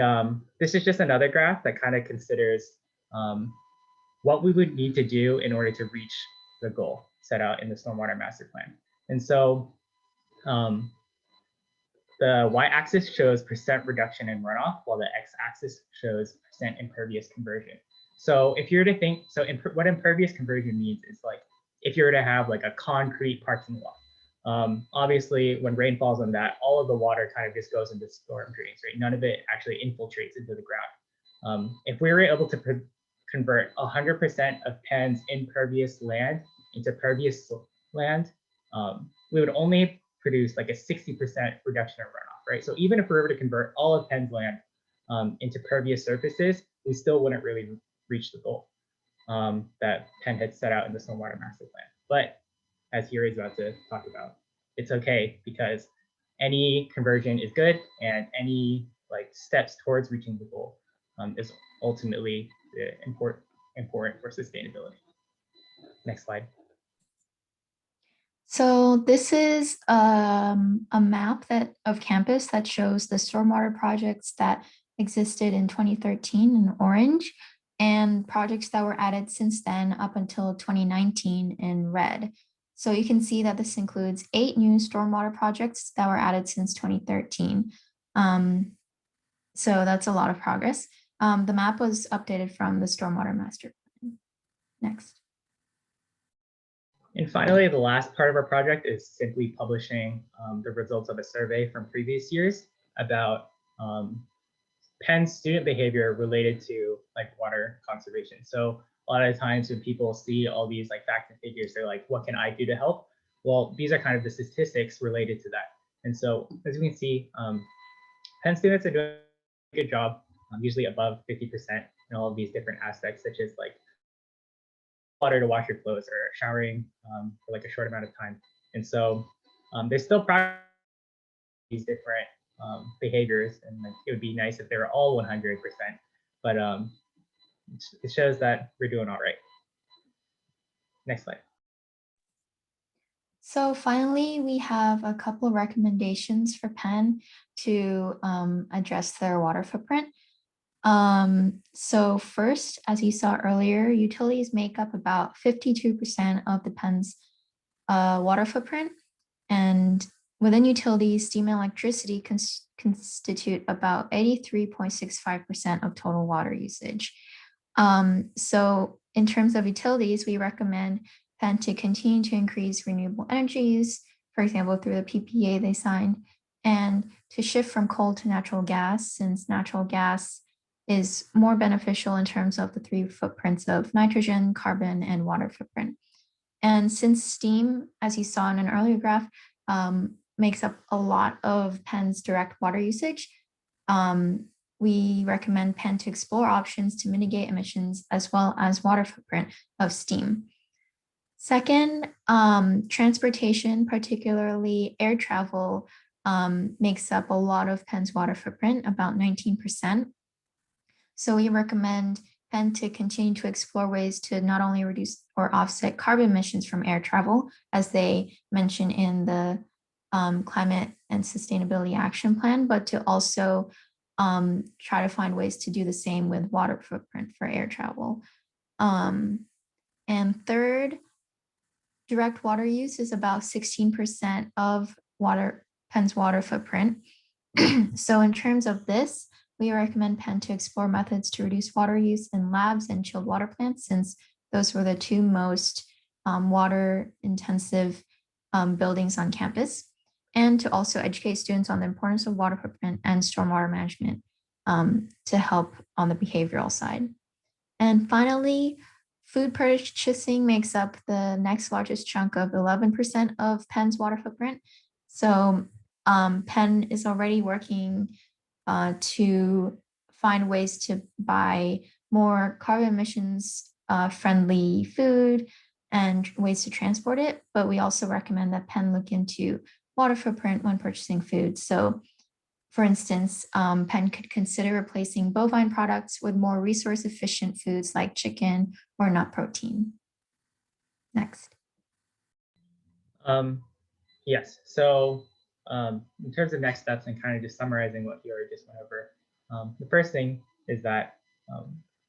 this is just another graph that kind of considers what we would need to do in order to reach the goal set out in the stormwater master plan. And so the y-axis shows percent reduction in runoff, while the x-axis shows percent impervious conversion. So if you're to think, so what impervious conversion means is like, if you were to have like a concrete parking lot, obviously when rain falls on that, all of the water kind of just goes into storm drains, right? None of it actually infiltrates into the ground. If we were able to convert 100% of Penn's impervious land into pervious land, we would only produce like a 60% reduction in runoff, right? So even if we were to convert all of Penn's land into pervious surfaces, we still wouldn't really reach the goal that Penn had set out in the stormwater master plan. But as Yuri is about to talk about, it's okay because any conversion is good, and any like steps towards reaching the goal is ultimately important for sustainability. Next slide. So this is a map of campus that shows the stormwater projects that existed in 2013 in orange and projects that were added since then up until 2019 in red. So you can see that this includes 8 new stormwater projects that were added since 2013. So that's a lot of progress. The map was updated from the stormwater master plan. Next. And finally, the last part of our project is simply publishing the results of a survey from previous years about Penn student behavior related to like water conservation. So a lot of times when people see all these like facts and figures, they're like, what can I do to help? Well, these are kind of the statistics related to that. And so as you can see, Penn students are doing a good job, usually above 50% in all of these different aspects, such as like water to wash your clothes or showering for like a short amount of time. And so there's still these different behaviors, and like it would be nice if they were all 100%, but it shows that we're doing all right. Next slide. So finally, we have a couple of recommendations for Penn to address their water footprint. So first, as you saw earlier, utilities make up about 52% of the Penn's water footprint. And within utilities, steam and electricity constitute about 83.65% of total water usage. So in terms of utilities, we recommend Penn to continue to increase renewable energy use, for example, through the PPA they signed, and to shift from coal to natural gas, since natural gas is more beneficial in terms of the 3 footprints of nitrogen, carbon, and water footprint. And since steam, as you saw in an earlier graph, makes up a lot of Penn's direct water usage, we recommend Penn to explore options to mitigate emissions as well as water footprint of steam. Second, transportation, particularly air travel, makes up a lot of Penn's water footprint, about 19%. So we recommend Penn to continue to explore ways to not only reduce or offset carbon emissions from air travel, as they mention in the Climate and Sustainability Action Plan, but to also try to find ways to do the same with water footprint for air travel. And third, direct water use is about 16% of Penn's water footprint. So in terms of this, we recommend Penn to explore methods to reduce water use in labs and chilled water plants, since those were the 2 most water intensive buildings on campus, and to also educate students on the importance of water footprint and stormwater management to help on the behavioral side. And finally, food purchasing makes up the next largest chunk of 11% of Penn's water footprint. So Penn is already working to find ways to buy more carbon emissions friendly food and ways to transport it. But we also recommend that Penn look into water footprint when purchasing food. So for instance, Penn could consider replacing bovine products with more resource efficient foods like chicken or nut protein. Next. Yes, so in terms of next steps and kind of just summarizing what you already just went over, the first thing is that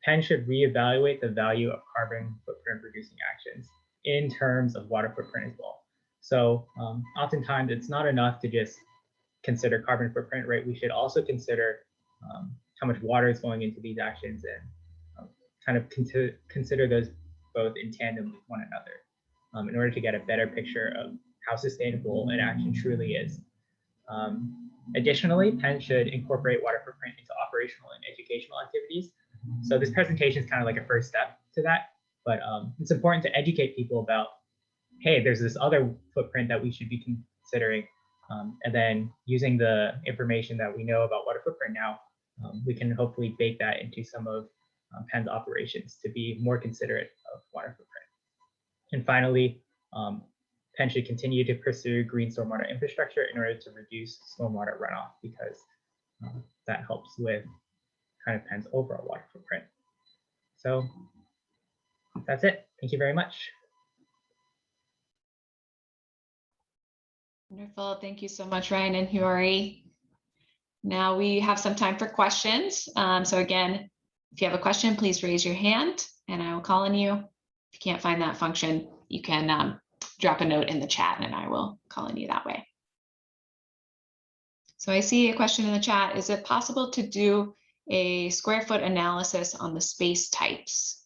Penn should reevaluate the value of carbon footprint reducing actions in terms of water footprint as well. So oftentimes it's not enough to just consider carbon footprint, right? We should also consider how much water is going into these actions and kind of consider those both in tandem with one another in order to get a better picture of how sustainable an action truly is. Additionally, Penn should incorporate water footprint into operational and educational activities. So this presentation is kind of like a first step to that, but it's important to educate people about, hey, there's this other footprint that we should be considering. And then using the information that we know about water footprint now, we can hopefully bake that into some of Penn's operations to be more considerate of water footprint. And finally, Penn should continue to pursue green stormwater infrastructure in order to reduce stormwater runoff, because that helps with kind of Penn's overall water footprint. So that's it. Thank you very much. Wonderful. Thank you so much, Ryan and Hiyori. Now we have some time for questions. So again, if you have a question, please raise your hand and I will call on you. If you can't find that function, you can drop a note in the chat and I will call on you that way. So I see a question in the chat. Is it possible to do a square foot analysis on the space types?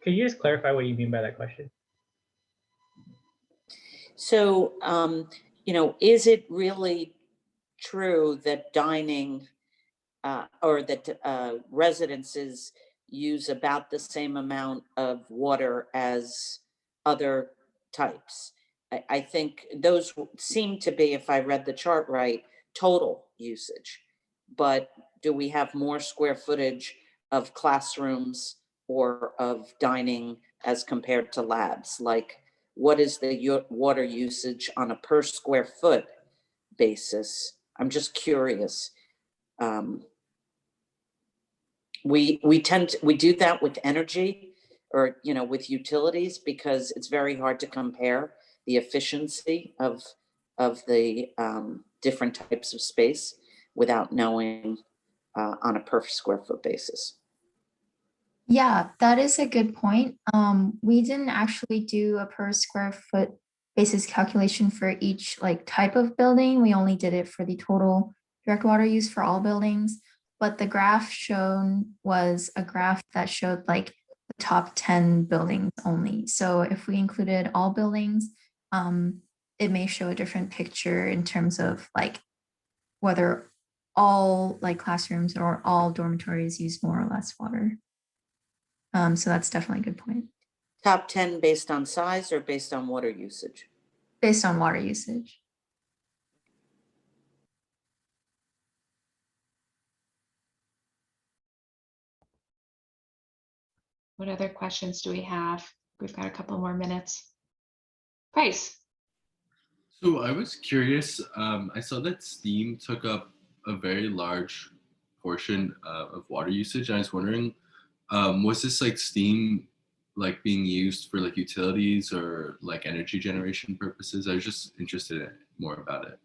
Could you just clarify what you mean by that question? So, is it really true that dining or that residences use about the same amount of water as other types? I think those seem to be, if I read the chart right, total usage. But do we have more square footage of classrooms or of dining as compared to labs? Like, what is the water usage on a per square foot basis? I'm just curious. We do that with energy or with utilities because it's very hard to compare the efficiency of the different types of space without knowing on a per square foot basis. Yeah, that is a good point. We didn't actually do a per square foot basis calculation for each type of building. We only did it for the total direct water use for all buildings. But the graph shown was a graph that showed the top 10 buildings only. So if we included all buildings, it may show a different picture in terms of whether all classrooms or all dormitories use more or less water. So that's definitely a good point. Top 10 based on size or based on water usage? Based on water usage. What other questions do we have? We've got a couple more minutes. Price. So I was curious, I saw that steam took up a very large portion of water usage. I was wondering, was this steam being used for utilities or energy generation purposes? I was just interested in more about it.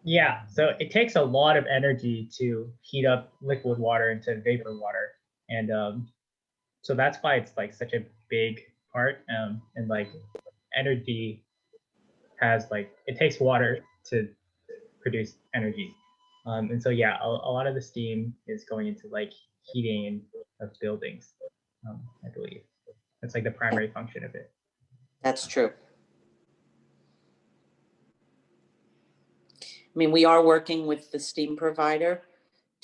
Yeah, so it takes a lot of energy to heat up liquid water into vapor water. And so that's why it's such a big part. And energy has it takes water to produce energy. And so, yeah, a lot of the steam is going into heating of buildings, I believe. That's the primary function of it. That's true. I mean, we are working with the steam provider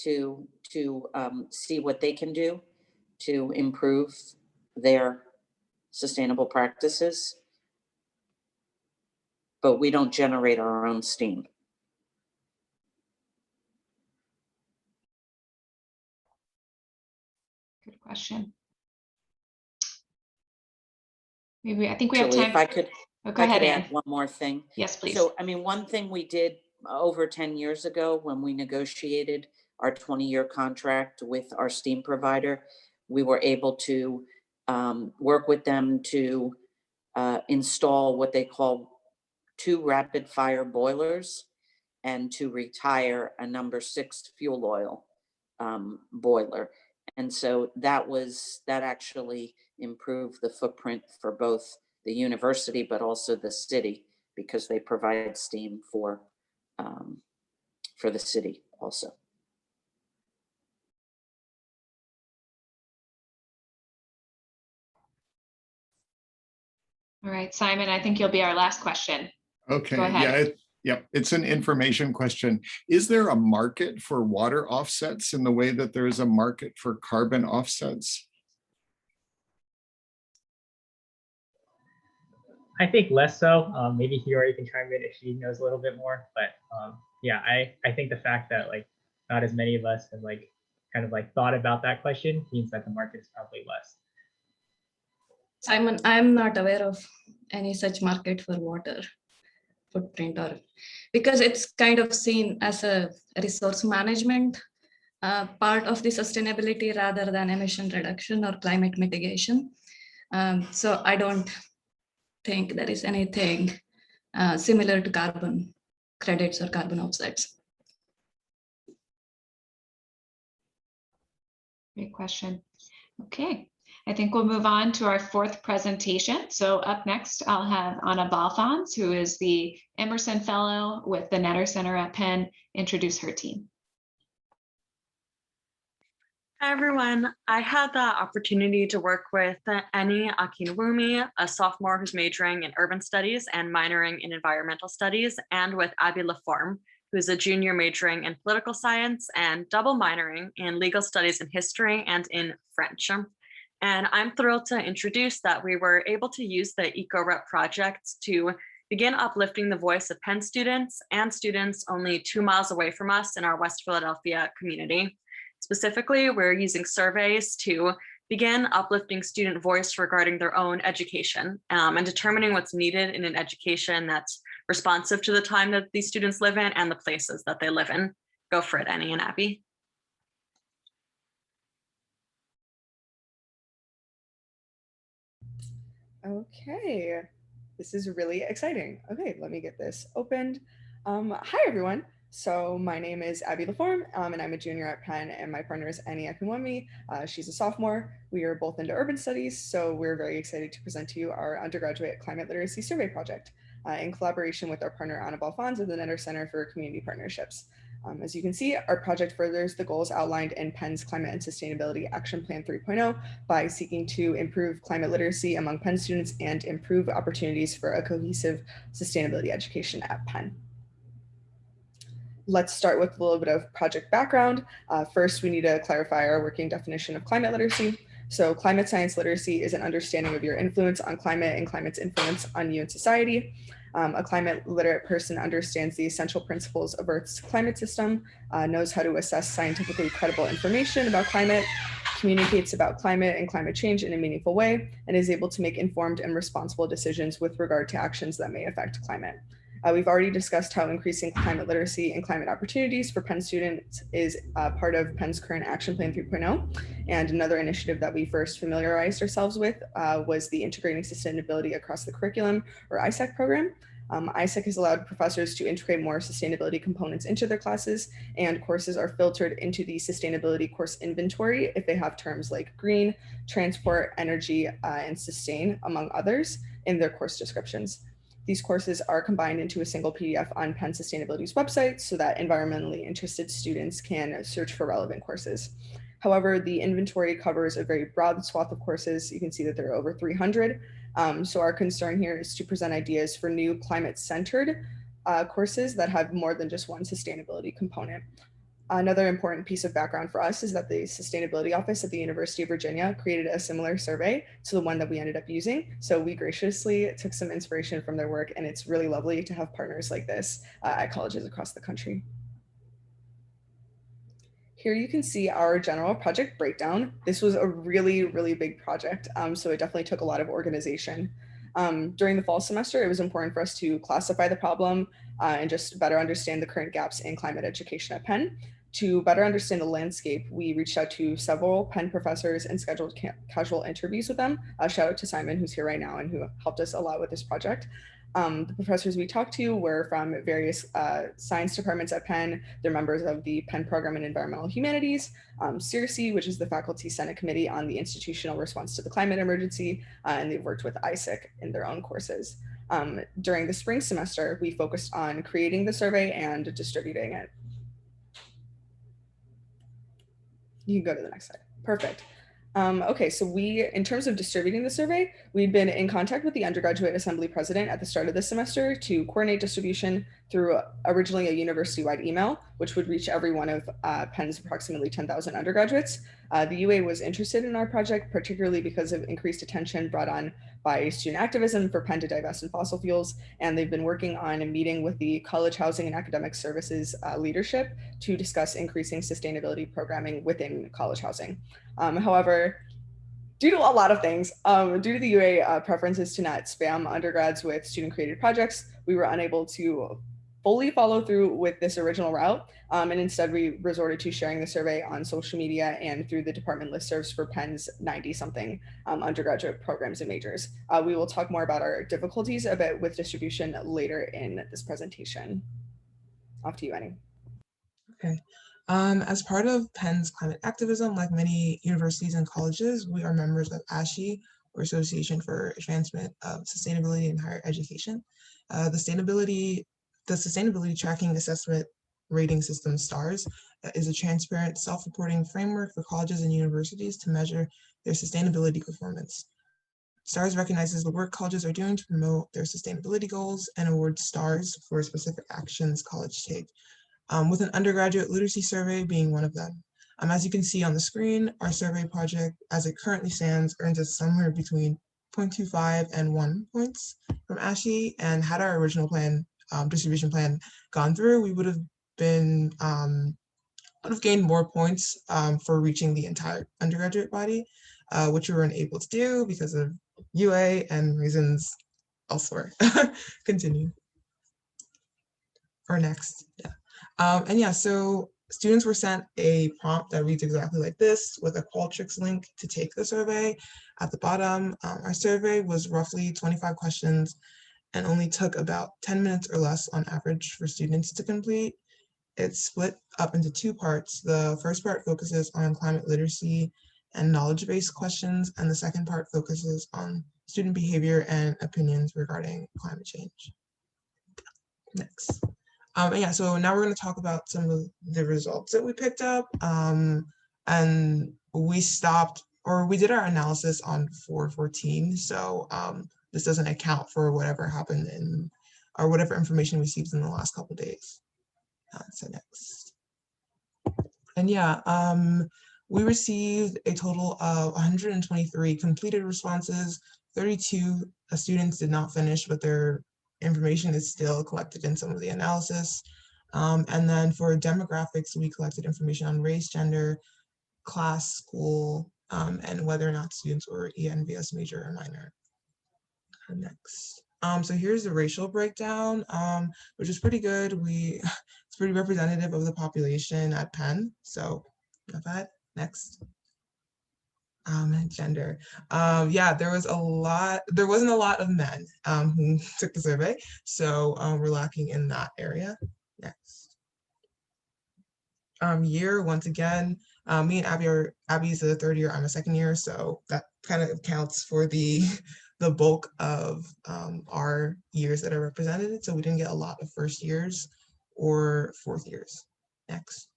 to see what they can do to improve their sustainable practices, but we don't generate our own steam. Good question. Maybe I think we have Actually, time. if I could, go ahead, Anne. add one more thing. Yes, please. So, I mean, one thing we did over 10 years ago when we negotiated our 20-year contract with our steam provider, we were able to work with them to install what they call 2 rapid fire boilers and to retire a number 6 fuel oil boiler. And so that actually improved the footprint for both the university, but also the city, because they provide steam for the city also. All right, Simon, I think you'll be our last question. Okay. Go ahead. Yeah, it's an information question. Is there a market for water offsets in the way that there is a market for carbon offsets? I think less so. Maybe Hiyori can chime in if she knows a little bit more. But yeah, I think the fact that not as many of us have kind of thought about that question means that the market is probably less. Simon, I'm not aware of any such market for water footprint, or because it's kind of seen as a resource management part of the sustainability rather than emission reduction or climate mitigation. So I don't think there is anything similar to carbon credits or carbon offsets. Great question. Okay, I think we'll move on to our fourth presentation. So up next, I'll have Anna Balfons, who is the Emerson Fellow with the Netter Center at Penn, introduce her team. Hi, everyone. I had the opportunity to work with Eni Akinwumi, a sophomore who's majoring in urban studies and minoring in environmental studies, and with Abby Laforme, who's a junior majoring in political science and double minoring in legal studies and history and in French. And I'm thrilled to introduce that we were able to use the EcoRep project to begin uplifting the voice of Penn students and students only 2 miles away from us in our West Philadelphia community. Specifically, we're using surveys to begin uplifting student voice regarding their own education and determining what's needed in an education that's responsive to the time that these students live in and the places that they live in. Go for it, Annie and Abby. Okay, this is really exciting. Okay, let me get this opened. Hi, everyone. So my name is Abby Laforme, and I'm a junior at Penn, and my partner is Eni Akinwumi. She's a sophomore. We are both into urban studies, so we're very excited to present to you our undergraduate climate literacy survey project in collaboration with our partner Anna Balfons of the Netter Center for Community Partnerships. As you can see, our project furthers the goals outlined in Penn's Climate and Sustainability Action Plan 3.0 by seeking to improve climate literacy among Penn students and improve opportunities for a cohesive sustainability education at Penn. Let's start with a little bit of project background. First, we need to clarify our working definition of climate literacy. So climate science literacy is an understanding of your influence on climate and climate's influence on you and society. A climate literate person understands the essential principles of Earth's climate system, knows how to assess scientifically credible information about climate, communicates about climate and climate change in a meaningful way, and is able to make informed and responsible decisions with regard to actions that may affect climate. We've already discussed how increasing climate literacy and climate opportunities for Penn students is part of Penn's current Action Plan 3.0. And another initiative that we first familiarized ourselves with was the Integrating Sustainability Across the Curriculum, or ISAC program. ISAC has allowed professors to integrate more sustainability components into their classes, and courses are filtered into the sustainability course inventory if they have terms like green, transport, energy, and sustain, among others, in their course descriptions. These courses are combined into a single PDF on Penn Sustainability's website so that environmentally interested students can search for relevant courses. However, the inventory covers a very broad swath of courses. You can see that there are over 300. So our concern here is to present ideas for new climate-centered courses that have more than just one sustainability component. Another important piece of background for us is that the Sustainability Office at the University of Virginia created a similar survey to the one that we ended up using. So we graciously took some inspiration from their work, and it's really lovely to have partners like this at colleges across the country. Here you can see our general project breakdown. This was a really, really big project, so it definitely took a lot of organization. During the fall semester, it was important for us to classify the problem and just better understand the current gaps in climate education at Penn. To better understand the landscape, we reached out to several Penn professors and scheduled casual interviews with them. Shout out to Simon, who's here right now and who helped us a lot with this project. The professors we talked to were from various science departments at Penn. They're members of the Penn Program in Environmental Humanities, CIRCE, which is the Faculty Senate Committee on the Institutional Response to the Climate Emergency, and they've worked with ISAC in their own courses. During the spring semester, we focused on creating the survey and distributing it. You can go to the next slide. Perfect. Okay, so in terms of distributing the survey, we'd been in contact with the undergraduate assembly president at the start of this semester to coordinate distribution through originally a university-wide email, which would reach every one of Penn's approximately 10,000 undergraduates. The UA was interested in our project, particularly because of increased attention brought on by student activism for Penn to divest in fossil fuels, and they've been working on a meeting with the College Housing and Academic Services leadership to discuss increasing sustainability programming within college housing. However, due to a lot of things, due to the UA preferences to not spam undergrads with student-created projects, we were unable to fully follow through with this original route. And instead, we resorted to sharing the survey on social media and through the department listservs for Penn's 90-something undergraduate programs and majors. We will talk more about our difficulties a bit with distribution later in this presentation. Off to you, Annie. Okay. As part of Penn's climate activism, like many universities and colleges, we are members of ASHE, or Association for Advancement of Sustainability in Higher Education. The Sustainability Tracking Assessment Rating System, STARS, is a transparent, self-reporting framework for colleges and universities to measure their sustainability performance. STARS recognizes the work colleges are doing to promote their sustainability goals and awards stars for specific actions colleges take, with an undergraduate literacy survey being one of them. As you can see on the screen, our survey project, as it currently stands, earns us somewhere between 0.25 and 1 points from ASHE, and had our original plan, distribution plan gone through, we would have been gained more points for reaching the entire undergraduate body, which we weren't able to do because of UA and reasons elsewhere. Continue. Or next, yeah. And yeah, so students were sent a prompt that reads exactly like this with a Qualtrics link to take the survey. At the bottom, our survey was roughly 25 questions and only took about 10 minutes or less on average for students to complete. It's split up into two parts. The first part focuses on climate literacy and knowledge-based questions, and the second part focuses on student behavior and opinions regarding climate change. Next. And yeah, so now we're going to talk about some of the results that we picked up. And we stopped, or we did our analysis on 4/14. So this doesn't account for whatever happened in, or whatever information we received in the last couple of days. So next. And yeah, we received a total of 123 completed responses. 32 students did not finish, but their information is still collected in some of the analysis. And then for demographics, we collected information on race, gender, class, school, and whether or not students were ENVS major or minor. Next. So here's the racial breakdown, which is pretty good. It's pretty representative of the population at Penn. So not bad. Next. And gender. Yeah, there wasn't a lot of men who took the survey. So we're lacking in that area. Next. Year, once again, me and Abby's a third year, I'm a second year. So that kind of counts for the bulk of our years that are represented. So we didn't get a lot of first years or fourth years. Next.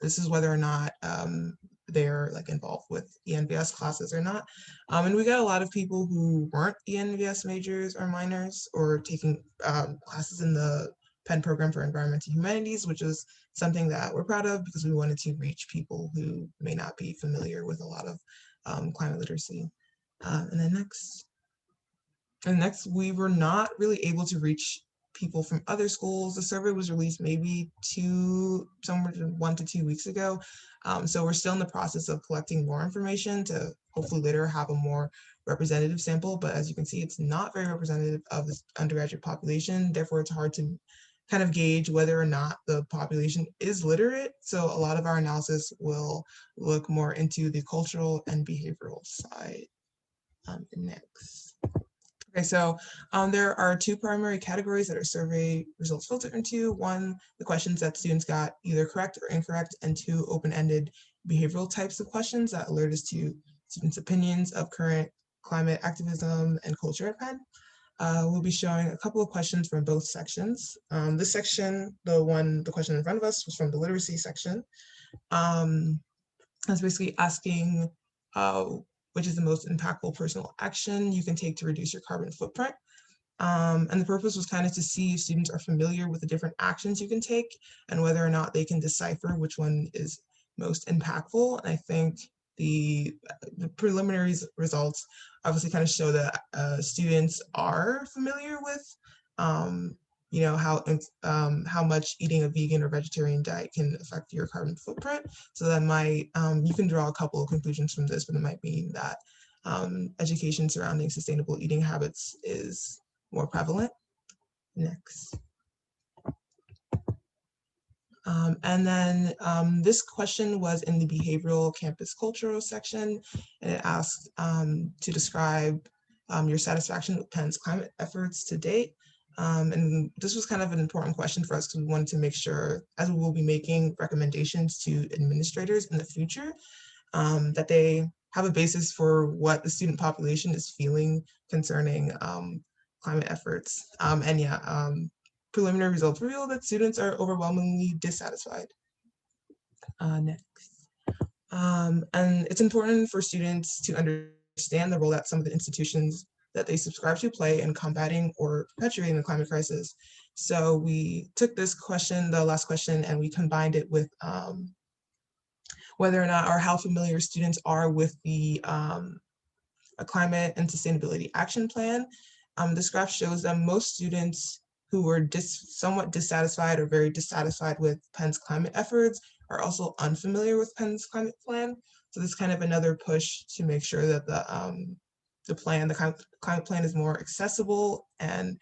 This is whether or not they're like involved with ENVS classes or not. And we got a lot of people who weren't ENVS majors or minors or taking classes in the Penn program for environmental humanities, which is something that we're proud of because we wanted to reach people who may not be familiar with a lot of climate literacy. And then next. And next, we were not really able to reach people from other schools. The survey was released maybe somewhere 1 to 2 weeks ago. So we're still in the process of collecting more information to hopefully later have a more representative sample. But as you can see, it's not very representative of the undergraduate population. Therefore, it's hard to kind of gauge whether or not the population is literate. So a lot of our analysis will look more into the cultural and behavioral side. Next. Okay, so there are two primary categories that our survey results filter into. One, the questions that students got either correct or incorrect, and two, open-ended behavioral types of questions that alert us to students' opinions of current climate activism and culture at Penn. We'll be showing a couple of questions from both sections. This section, the question in front of us was from the literacy section. That's basically asking which is the most impactful personal action you can take to reduce your carbon footprint. And the purpose was kind of to see if students are familiar with the different actions you can take and whether or not they can decipher which one is most impactful. And I think the preliminary results obviously kind of show that students are familiar with how much eating a vegan or vegetarian diet can affect your carbon footprint. So that might, you can draw a couple of conclusions from this, but it might mean that education surrounding sustainable eating habits is more prevalent. Next. And then this question was in the behavioral campus cultural section, and it asked to describe your satisfaction with Penn's climate efforts to date. And this was kind of an important question for us because we wanted to make sure, as we will be making recommendations to administrators in the future, that they have a basis for what the student population is feeling concerning climate efforts. And yeah, preliminary results reveal that students are overwhelmingly dissatisfied. Next. And it's important for students to understand the role that some of the institutions that they subscribe to play in combating or perpetuating the climate crisis. So we took this question, the last question, and we combined it with whether or not or how familiar students are with the a climate and sustainability action plan. This graph shows that most students who were somewhat dissatisfied or very dissatisfied with Penn's climate efforts are also unfamiliar with Penn's climate plan. So this is kind of another push to make sure that the climate plan is more accessible and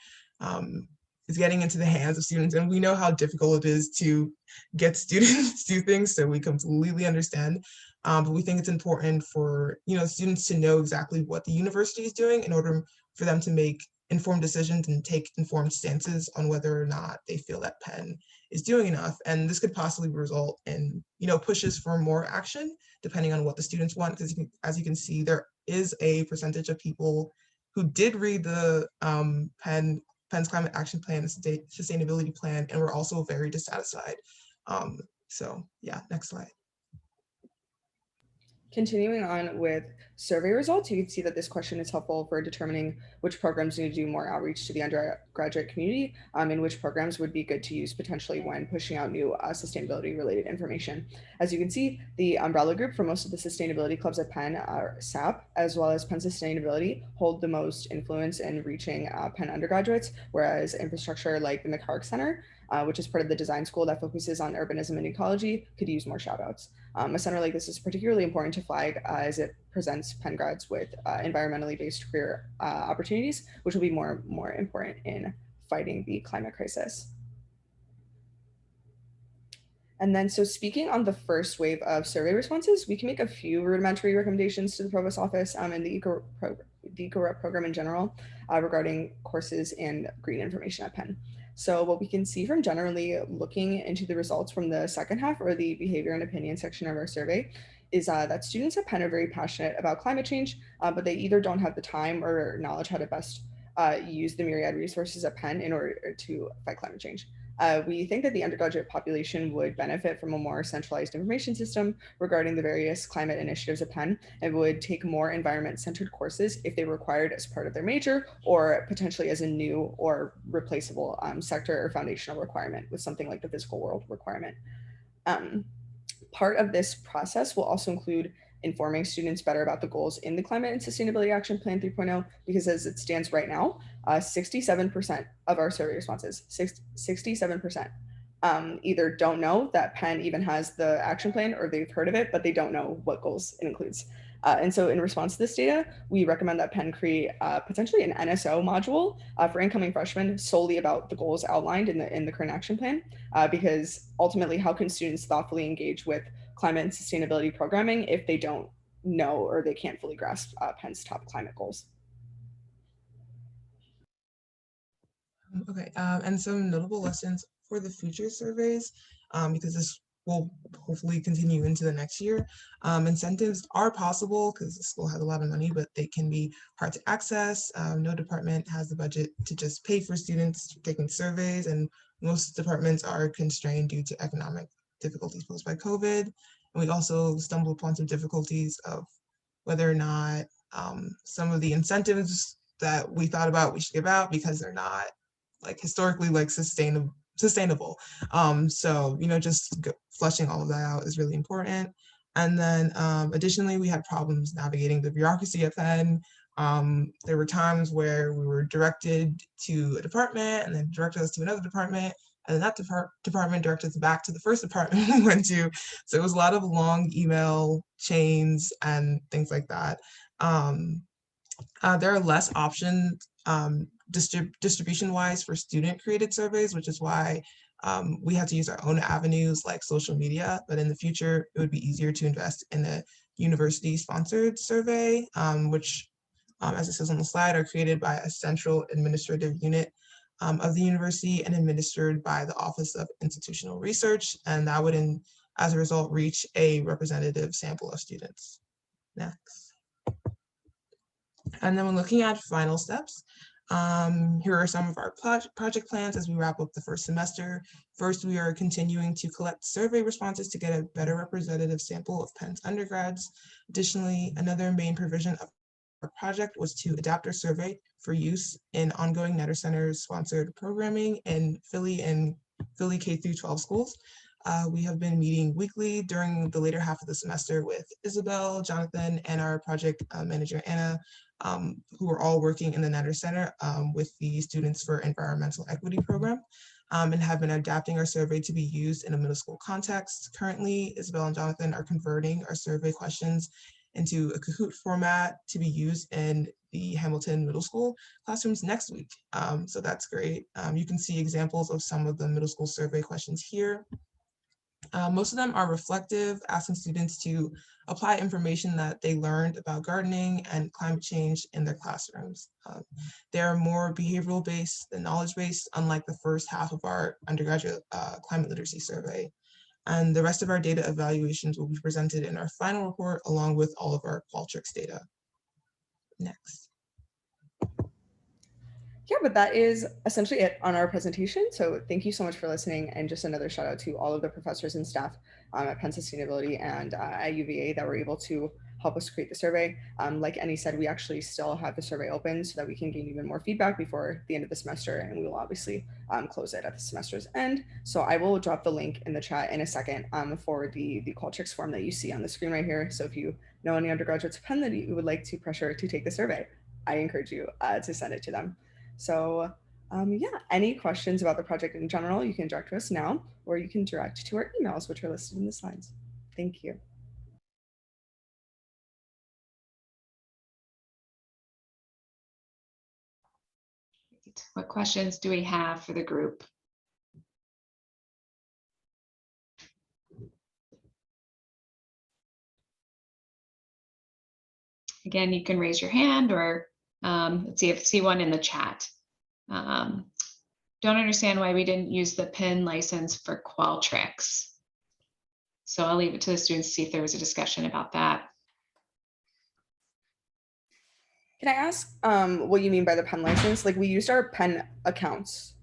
is getting into the hands of students. And we know how difficult it is to get students to do things, so we completely understand. But we think it's important for students to know exactly what the university is doing in order for them to make informed decisions and take informed stances on whether or not they feel that Penn is doing enough. And this could possibly result in pushes for more action depending on what the students want. Because as you can see, there is a percentage of people who did read the Penn's climate action plan and sustainability plan and were also very dissatisfied. So yeah, next slide. Continuing on with survey results, you can see that this question is helpful for determining which programs need to do more outreach to the undergraduate community, and which programs would be good to use potentially when pushing out new sustainability related information. As you can see, the umbrella group for most of the sustainability clubs at Penn are SAP, as well as Penn Sustainability, hold the most influence in reaching Penn undergraduates, whereas infrastructure like the McHarg Center, which is part of the design school that focuses on urbanism and ecology, could use more shout outs. A center like this is particularly important to flag as it presents Penn grads with environmentally based career opportunities, which will be more important in fighting the climate crisis. And then, so speaking on the first wave of survey responses, we can make a few rudimentary recommendations to the Provost Office and the EcoRep program in general regarding courses and green information at Penn. So what we can see from generally looking into the results from the second half, or the behavior and opinion section of our survey, is that students at Penn are very passionate about climate change, but they either don't have the time or knowledge how to best use the myriad resources at Penn in order to fight climate change. We think that the undergraduate population would benefit from a more centralized information system regarding the various climate initiatives at Penn, and would take more environment-centered courses if they were required as part of their major, or potentially as a new or replaceable sector or foundational requirement with something like the physical world requirement. Part of this process will also include informing students better about the goals in the Climate and Sustainability Action Plan 3.0, because as it stands right now, 67% of our survey responses, 67%, either don't know that Penn even has the action plan, or they've heard of it, but they don't know what goals it includes. And so in response to this data, we recommend that Penn create potentially an NSO module for incoming freshmen solely about the goals outlined in the current action plan, because ultimately, how can students thoughtfully engage with climate and sustainability programming if they don't know or they can't fully grasp Penn's top climate goals? Okay, and some notable lessons for the future surveys, because this will hopefully continue into the next year. Incentives are possible because the school has a lot of money, but they can be hard to access. No department has the budget to just pay for students taking surveys, and most departments are constrained due to economic difficulties posed by COVID. And we also stumble upon some difficulties of whether or not some of the incentives that we thought about we should give out, because they're not like historically like sustainable. So, just flushing all of that out is really important. And then additionally, we had problems navigating the bureaucracy at Penn. There were times where we were directed to a department and then directed us to another department, and then that department directed us back to the first department we went to. So it was a lot of long email chains and things like that. There are less options distribution-wise for student-created surveys, which is why we had to use our own avenues like social media, but in the future, it would be easier to invest in a university-sponsored survey, which, as it says on the slide, are created by a central administrative unit of the university and administered by the Office of Institutional Research, and that would, as a result, reach a representative sample of students. Next. And then when looking at final steps, here are some of our project plans as we wrap up the first semester. First, we are continuing to collect survey responses to get a better representative sample of Penn's undergrads. Additionally, another main provision of our project was to adapt our survey for use in ongoing Netter Center's sponsored programming in Philly K through 12 schools. We have been meeting weekly during the later half of the semester with Isabel, Jonathan, and our project manager, Anna, who are all working in the Netter Center with the Students for Environmental Equity program, and have been adapting our survey to be used in a middle school context. Currently, Isabel and Jonathan are converting our survey questions into a Kahoot format to be used in the Hamilton Middle School classrooms next week. So that's great. You can see examples of some of the middle school survey questions here. Most of them are reflective, asking students to apply information that they learned about gardening and climate change in their classrooms. They are more behavioral based than knowledge based, unlike the first half of our undergraduate climate literacy survey. And the rest of our data evaluations will be presented in our final report along with all of our Qualtrics data. Next. Yeah, but that is essentially it on our presentation. So thank you so much for listening, and just another shout out to all of the professors and staff at Penn Sustainability and at UVA that were able to help us create the survey. Like Annie said, we actually still have the survey open so that we can gain even more feedback before the end of the semester, and we will obviously close it at the semester's end. So I will drop the link in the chat in a second for the Qualtrics form that you see on the screen right here. So if you know any undergraduates at Penn that you would like to pressure to take the survey, I encourage you to send it to them. So yeah, any questions about the project in general, you can direct to us now, or you can direct to our emails, which are listed in the slides. Thank you. What questions do we have for the group? Again, you can raise your hand, or let's see one in the chat. Don't understand why we didn't use the Penn license for Qualtrics. So I'll leave it to the students to see if there was a discussion about that. Can I ask what you mean by the Penn license? Like, we used our Penn accounts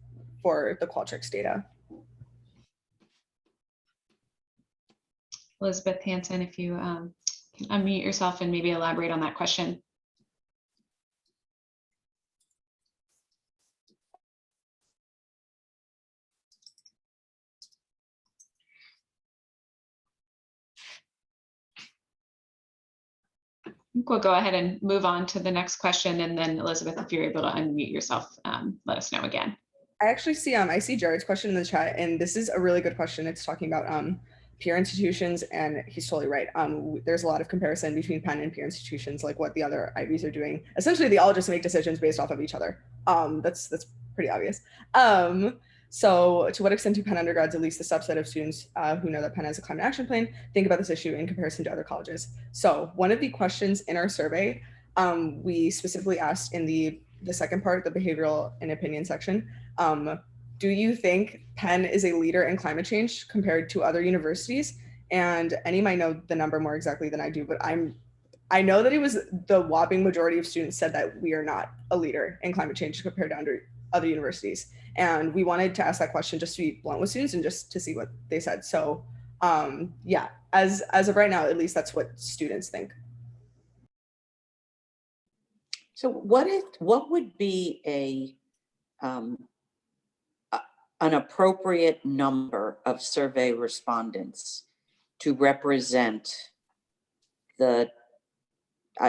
for the Qualtrics data. Elizabeth Hansen, if you can unmute yourself and maybe elaborate on that question. We'll go ahead and move on to the next question, and then Elizabeth, if you're able to unmute yourself, let us know again. I actually see I see Jared's question in the chat, and this is a really good question. It's talking about peer institutions, and he's totally right. There's a lot of comparison between Penn and peer institutions, like what the other IVs are doing. Essentially, they all just make decisions based off of each other. That's pretty obvious. So to what extent do Penn undergrads, at least the subset of students who know that Penn has a climate action plan, think about this issue in comparison to other colleges? So one of the questions in our survey, we specifically asked in the second part, the behavioral and opinion section, do you think Penn is a leader in climate change compared to other universities? And Annie might know the number more exactly than I do, but I know that it was the whopping majority of students said that we are not a leader in climate change compared to other universities. And we wanted to ask that question just to be blunt with students and just to see what they said. So yeah, as of right now, at least that's what students think. So what would be an appropriate number of survey respondents to represent the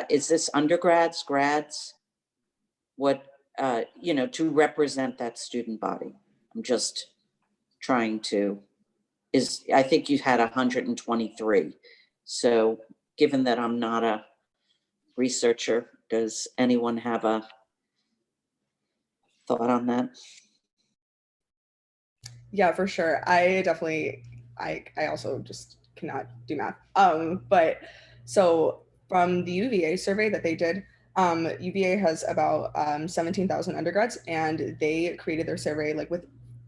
Is this undergrads, grads? What, to represent that student body? I'm just trying to, I think you had 123. So given that I'm not a researcher, does anyone have a thought on that? Yeah, for sure. I also just cannot do math. But so from the UVA survey that they did, UVA has about 17,000 undergrads, and they created their survey like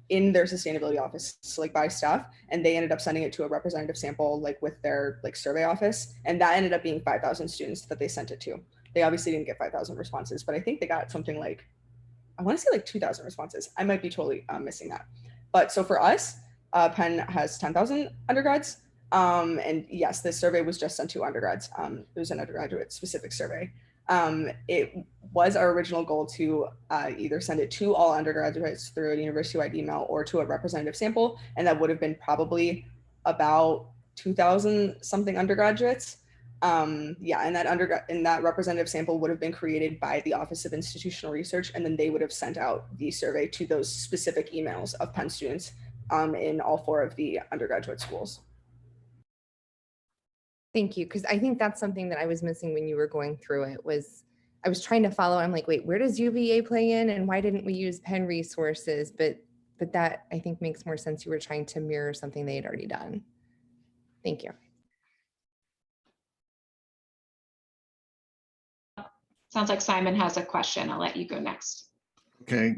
in their sustainability office, so like by staff, and they ended up sending it to a representative sample like with their like survey office, and that ended up being 5,000 students that they sent it to. They obviously didn't get 5,000 responses, but I think they got something like, I want to say like 2,000 responses. I might be totally missing that. But so for us, Penn has 10,000 undergrads. And yes, this survey was just sent to undergrads. It was an undergraduate specific survey. It was our original goal to either send it to all undergraduates through a university-wide email or to a representative sample. And that would have been probably about 2,000 something undergraduates. And that representative sample would have been created by the Office of Institutional Research, and then they would have sent out the survey to those specific emails of Penn students in all 4 of the undergraduate schools. Thank you, because I think that's something that I was missing when you were going through it. Was I was trying to follow. I'm like, wait, where does UVA play in, and why didn't we use Penn resources? But that I think makes more sense. You were trying to mirror something they had already done. Thank you. Sounds like Simon has a question. I'll let you go next. Okay.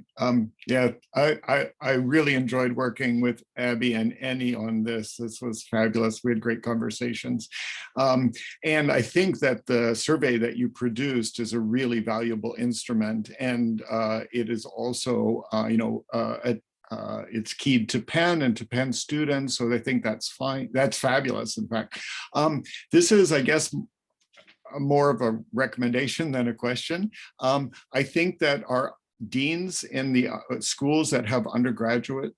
Yeah, I really enjoyed working with Abby and Annie on this. This was fabulous. We had great conversations. And I think that the survey that you produced is a really valuable instrument. And it is also, it's keyed to Penn and to Penn students. So I think that's fine. That's fabulous, in fact. This is, I guess, more of a recommendation than a question. I think that our deans in the schools that have undergraduate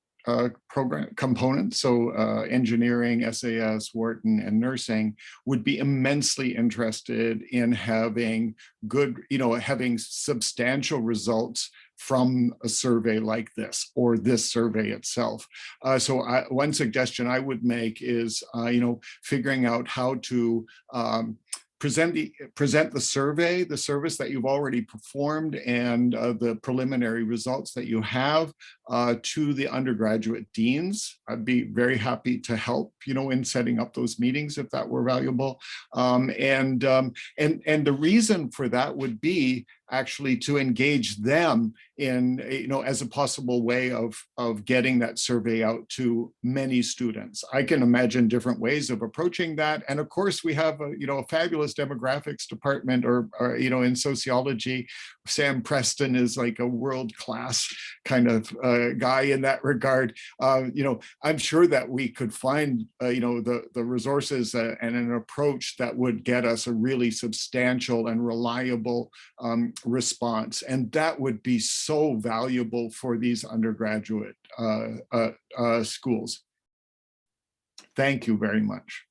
program components, so engineering, SAS, Wharton, and nursing, would be immensely interested in having good, having substantial results from a survey like this, or this survey itself. So one suggestion I would make is, figuring out how to present the survey, the service that you've already performed, and the preliminary results that you have to the undergraduate deans. I'd be very happy to help, in setting up those meetings if that were valuable. And the reason for that would be actually to engage them in, as a possible way of getting that survey out to many students. I can imagine different ways of approaching that. And of course, we have a fabulous demographics department, or in sociology. Sam Preston is like a world-class kind of guy in that regard. I'm sure that we could find, the resources and an approach that would get us a really substantial and reliable response. And that would be so valuable for these undergraduate schools. Thank you very much.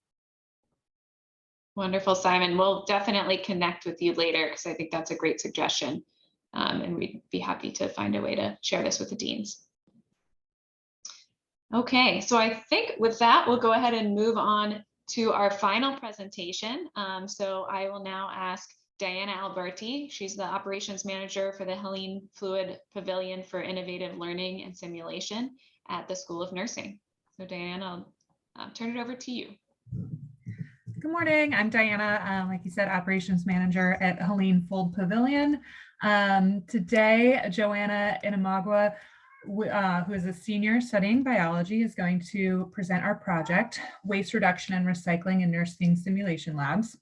Wonderful, Simon. We'll definitely connect with you later, because I think that's a great suggestion. And we'd be happy to find a way to share this with the deans. Okay, so I think with that, we'll go ahead and move on to our final presentation. So I will now ask Diana Alberti. She's the operations manager for the Helene Fluid Pavilion for Innovative Learning and Simulation at the School of Nursing. So Diana, I'll turn it over to you. Good morning, I'm Diana, like you said, operations manager at Helene Fluid Pavilion. Today, Joanna Inamagwa, who is a senior studying biology, is going to present our project, Waste Reduction and Recycling in Nursing Simulation Labs.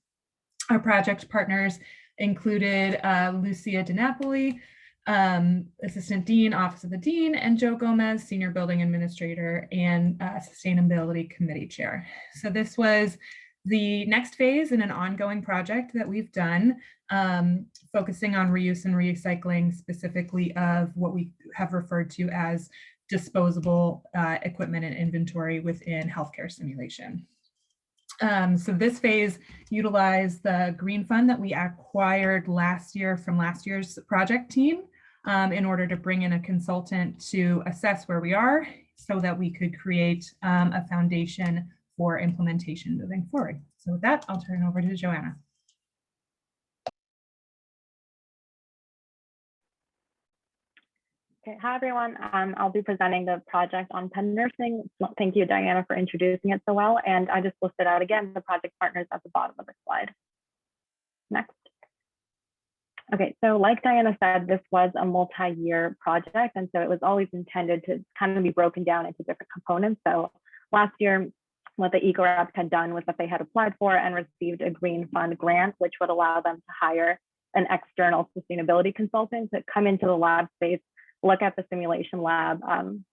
Our project partners included Lucia DiNapoli, Assistant Dean, Office of the Dean, and Joe Gomez, Senior Building Administrator and Sustainability Committee Chair. So this was the next phase in an ongoing project that we've done, focusing on reuse and recycling, specifically of what we have referred to as disposable equipment and inventory within healthcare simulation. So this phase utilized the green fund that we acquired last year from last year's project team in order to bring in a consultant to assess where we are so that we could create a foundation for implementation moving forward. So with that, I'll turn it over to Joanna. Okay, hi everyone. I'll be presenting the project on Penn nursing. Thank you, Diana, for introducing it so well. And I just listed out again the project partners at the bottom of the slide. Next. Okay, so like Diana said, this was a multi-year project, and so it was always intended to kind of be broken down into different components. So last year, what the EcoReps had done was that they had applied for and received a green fund grant, which would allow them to hire an external sustainability consultant to come into the lab space, look at the simulation lab,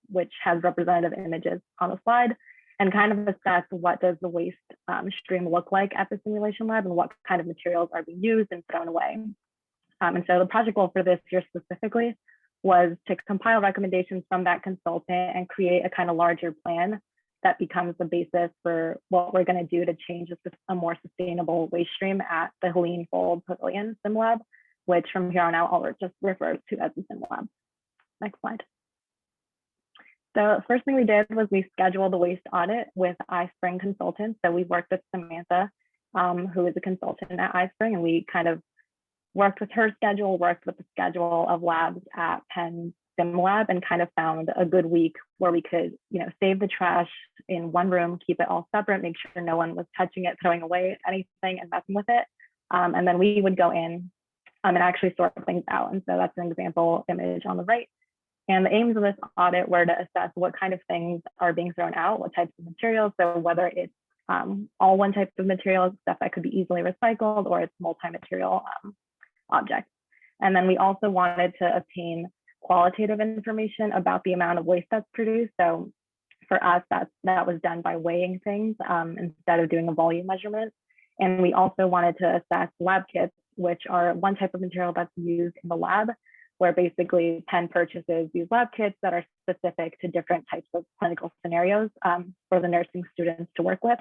which has representative images on the slide, and kind of assess what does the waste stream look like at the simulation lab and what kind of materials are being used and thrown away. And so the project goal for this year specifically was to compile recommendations from that consultant and create a kind of larger plan that becomes the basis for what we're going to do to change a more sustainable waste stream at the Helene Fold Pavilion Sim Lab, which from here on out I'll just refer to as the Sim Lab. Next slide. So the first thing we did was we scheduled the waste audit with iSpring Consultants. So we worked with Samantha, who is a consultant at iSpring, and we kind of worked with her schedule, worked with the schedule of labs at Penn Sim Lab, and kind of found a good week where we could, save the trash in one room, keep it all separate, make sure no one was touching it, throwing away anything and messing with it. And then we would go in and actually sort things out. And so that's an example image on the right. And the aims of this audit were to assess what kind of things are being thrown out, what types of materials. So whether it's all one type of material, stuff that could be easily recycled, or it's multi-material objects. And then we also wanted to obtain qualitative information about the amount of waste that's produced. So for us, that was done by weighing things instead of doing a volume measurement. And we also wanted to assess lab kits, which are one type of material that's used in the lab, where basically Penn purchases these lab kits that are specific to different types of clinical scenarios for the nursing students to work with.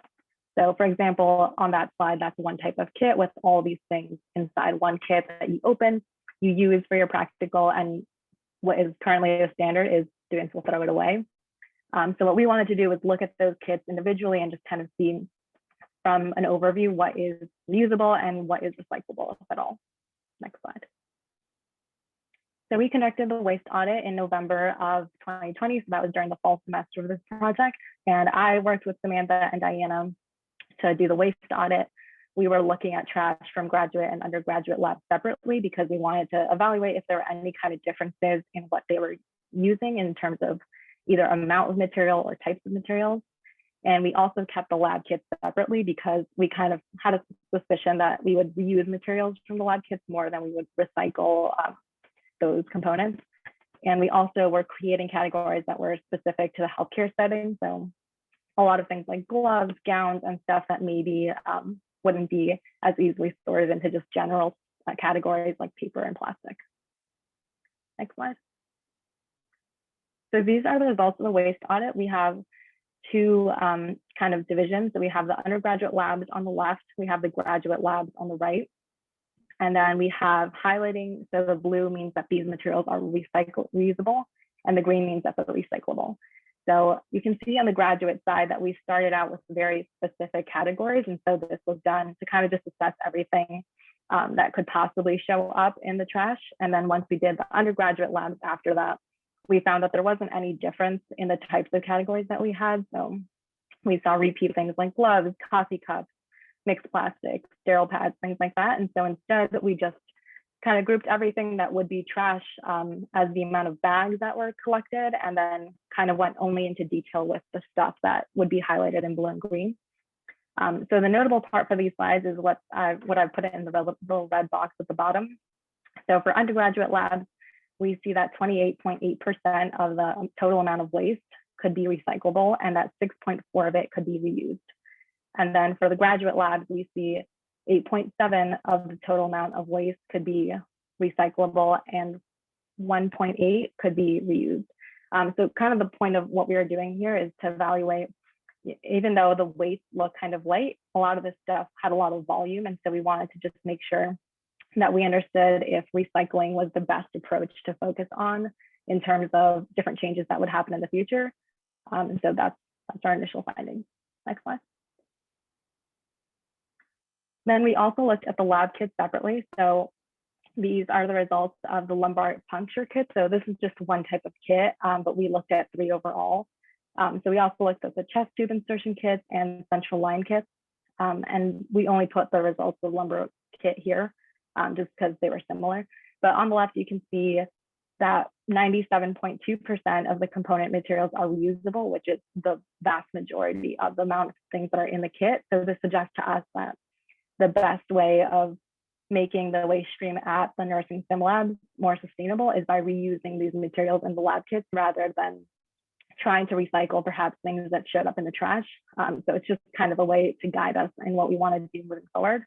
So for example, on that slide, that's one type of kit with all these things inside one kit that you open, you use for your practical, and what is currently a standard is students will throw it away. So what we wanted to do was look at those kits individually and just kind of see from an overview what is reusable and what is recyclable, if at all. Next slide. So we conducted the waste audit in November of 2020. So that was during the fall semester of this project. And I worked with Samantha and Diana to do the waste audit. We were looking at trash from graduate and undergraduate labs separately because we wanted to evaluate if there were any kind of differences in what they were using in terms of either amount of material or types of materials. And we also kept the lab kits separately because we kind of had a suspicion that we would reuse materials from the lab kits more than we would recycle those components. And we also were creating categories that were specific to the healthcare setting. So a lot of things like gloves, gowns, and stuff that maybe wouldn't be as easily sorted into just general categories like paper and plastic. Next slide. So these are the results of the waste audit. We have two kind of divisions. So we have the undergraduate labs on the left, we have the graduate labs on the right. And then we have highlighting, so the blue means that these materials are reusable, and the green means that they're recyclable. So you can see on the graduate side that we started out with very specific categories. And so this was done to kind of just assess everything that could possibly show up in the trash. And then once we did the undergraduate labs after that, we found that there wasn't any difference in the types of categories that we had. So we saw repeat things like gloves, coffee cups, mixed plastics, sterile pads, things like that. And so instead we just kind of grouped everything that would be trash as the amount of bags that were collected, and then kind of went only into detail with the stuff that would be highlighted in blue and green. So the notable part for these slides is what I've put it in the little red box at the bottom. So for undergraduate labs, we see that 28.8% of the total amount of waste could be recyclable, and that 6.4 of it could be reused. And then for the graduate labs, we see 8.7 of the total amount of waste could be recyclable, and 1.8 could be reused. So kind of the point of what we are doing here is to evaluate even though the weights look kind of light, a lot of this stuff had a lot of volume. And so we wanted to just make sure that we understood if recycling was the best approach to focus on in terms of different changes that would happen in the future. And so that's our initial findings. Next slide. Then we also looked at the lab kits separately. So these are the results of the lumbar puncture kit. So this is just one type of kit, but we looked at 3 overall. So we also looked at the chest tube insertion kits and central line kits. And we only put the results of the lumbar kit here just because they were similar. But on the left, you can see that 97.2% of the component materials are reusable, which is the vast majority of the amount of things that are in the kit. So this suggests to us that the best way of making the waste stream at the nursing sim labs more sustainable is by reusing these materials in the lab kits rather than trying to recycle perhaps things that showed up in the trash. So it's just kind of a way to guide us in what we want to do moving forward.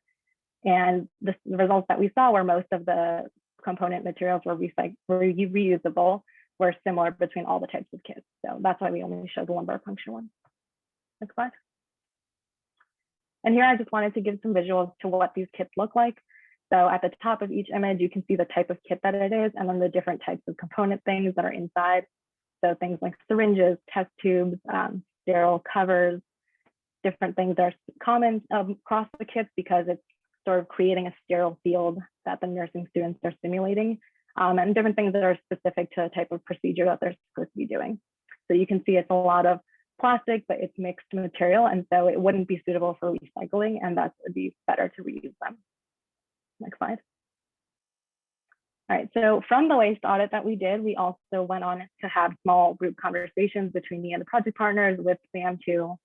And the results that we saw were most of the component materials were reusable, were similar between all the types of kits. So that's why we only showed the lumbar puncture one. Next slide. And here I just wanted to give some visuals to what these kits look like. So at the top of each image, you can see the type of kit that it is, and then the different types of component things that are inside. So things like syringes, test tubes, sterile covers, different things that are common across the kits because it's sort of creating a sterile field that the nursing students are simulating, and different things that are specific to a type of procedure that they're supposed to be doing. So you can see it's a lot of plastic, but it's mixed material, and so it wouldn't be suitable for recycling, and thus it'd be better to reuse them. Next slide. All right, so from the waste audit that we did, we also went on to have small group conversations between me and the project partners with Sam too,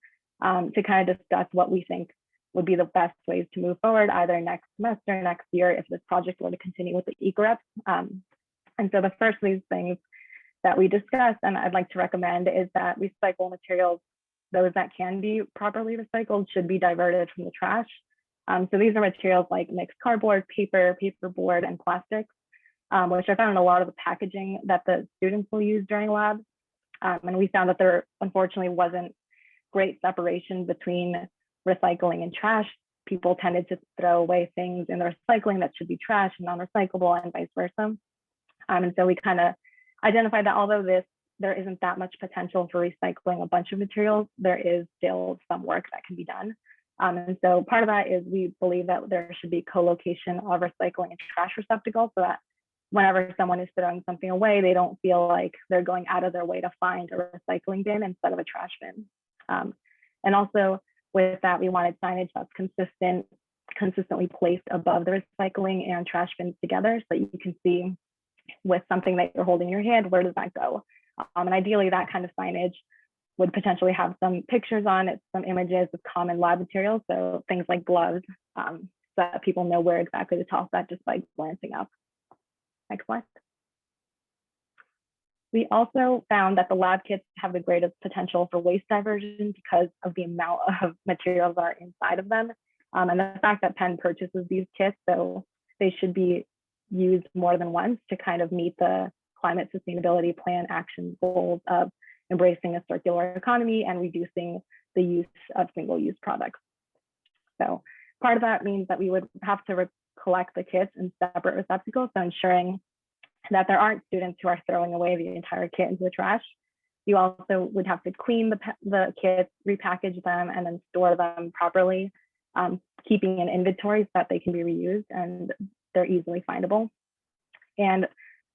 to kind of discuss what we think would be the best ways to move forward, either next semester, next year, if this project were to continue with the EcoReps. And so the first of these things that we discussed, and I'd like to recommend, is that recyclable materials, those that can be properly recycled, should be diverted from the trash. So these are materials like mixed cardboard, paper, paperboard, and plastics, which I found in a lot of the packaging that the students will use during labs. And we found that there unfortunately wasn't great separation between recycling and trash. People tended to throw away things in the recycling that should be trash and non-recyclable, and vice versa. And so we kind of identified that although there isn't that much potential for recycling a bunch of materials, there is still some work that can be done. And so part of that is we believe that there should be co-location of recycling and trash receptacles so that whenever someone is throwing something away, they don't feel like they're going out of their way to find a recycling bin instead of a trash bin. And also with that, we wanted signage that's consistently placed above the recycling and trash bins together so that you can see with something that you're holding in your hand, where does that go? And ideally that kind of signage would potentially have some pictures on it, some images of common lab materials. So things like gloves, so that people know where exactly to toss that just by glancing up. Next slide. We also found that the lab kits have the greatest potential for waste diversion because of the amount of materials that are inside of them. And the fact that Penn purchases these kits, so they should be used more than once to kind of meet the climate sustainability plan action goals of embracing a circular economy and reducing the use of single-use products. So part of that means that we would have to collect the kits in separate receptacles, so ensuring that there aren't students who are throwing away the entire kit into the trash. You also would have to clean the kits, repackage them, and then store them properly, keeping an inventory so that they can be reused and they're easily findable. And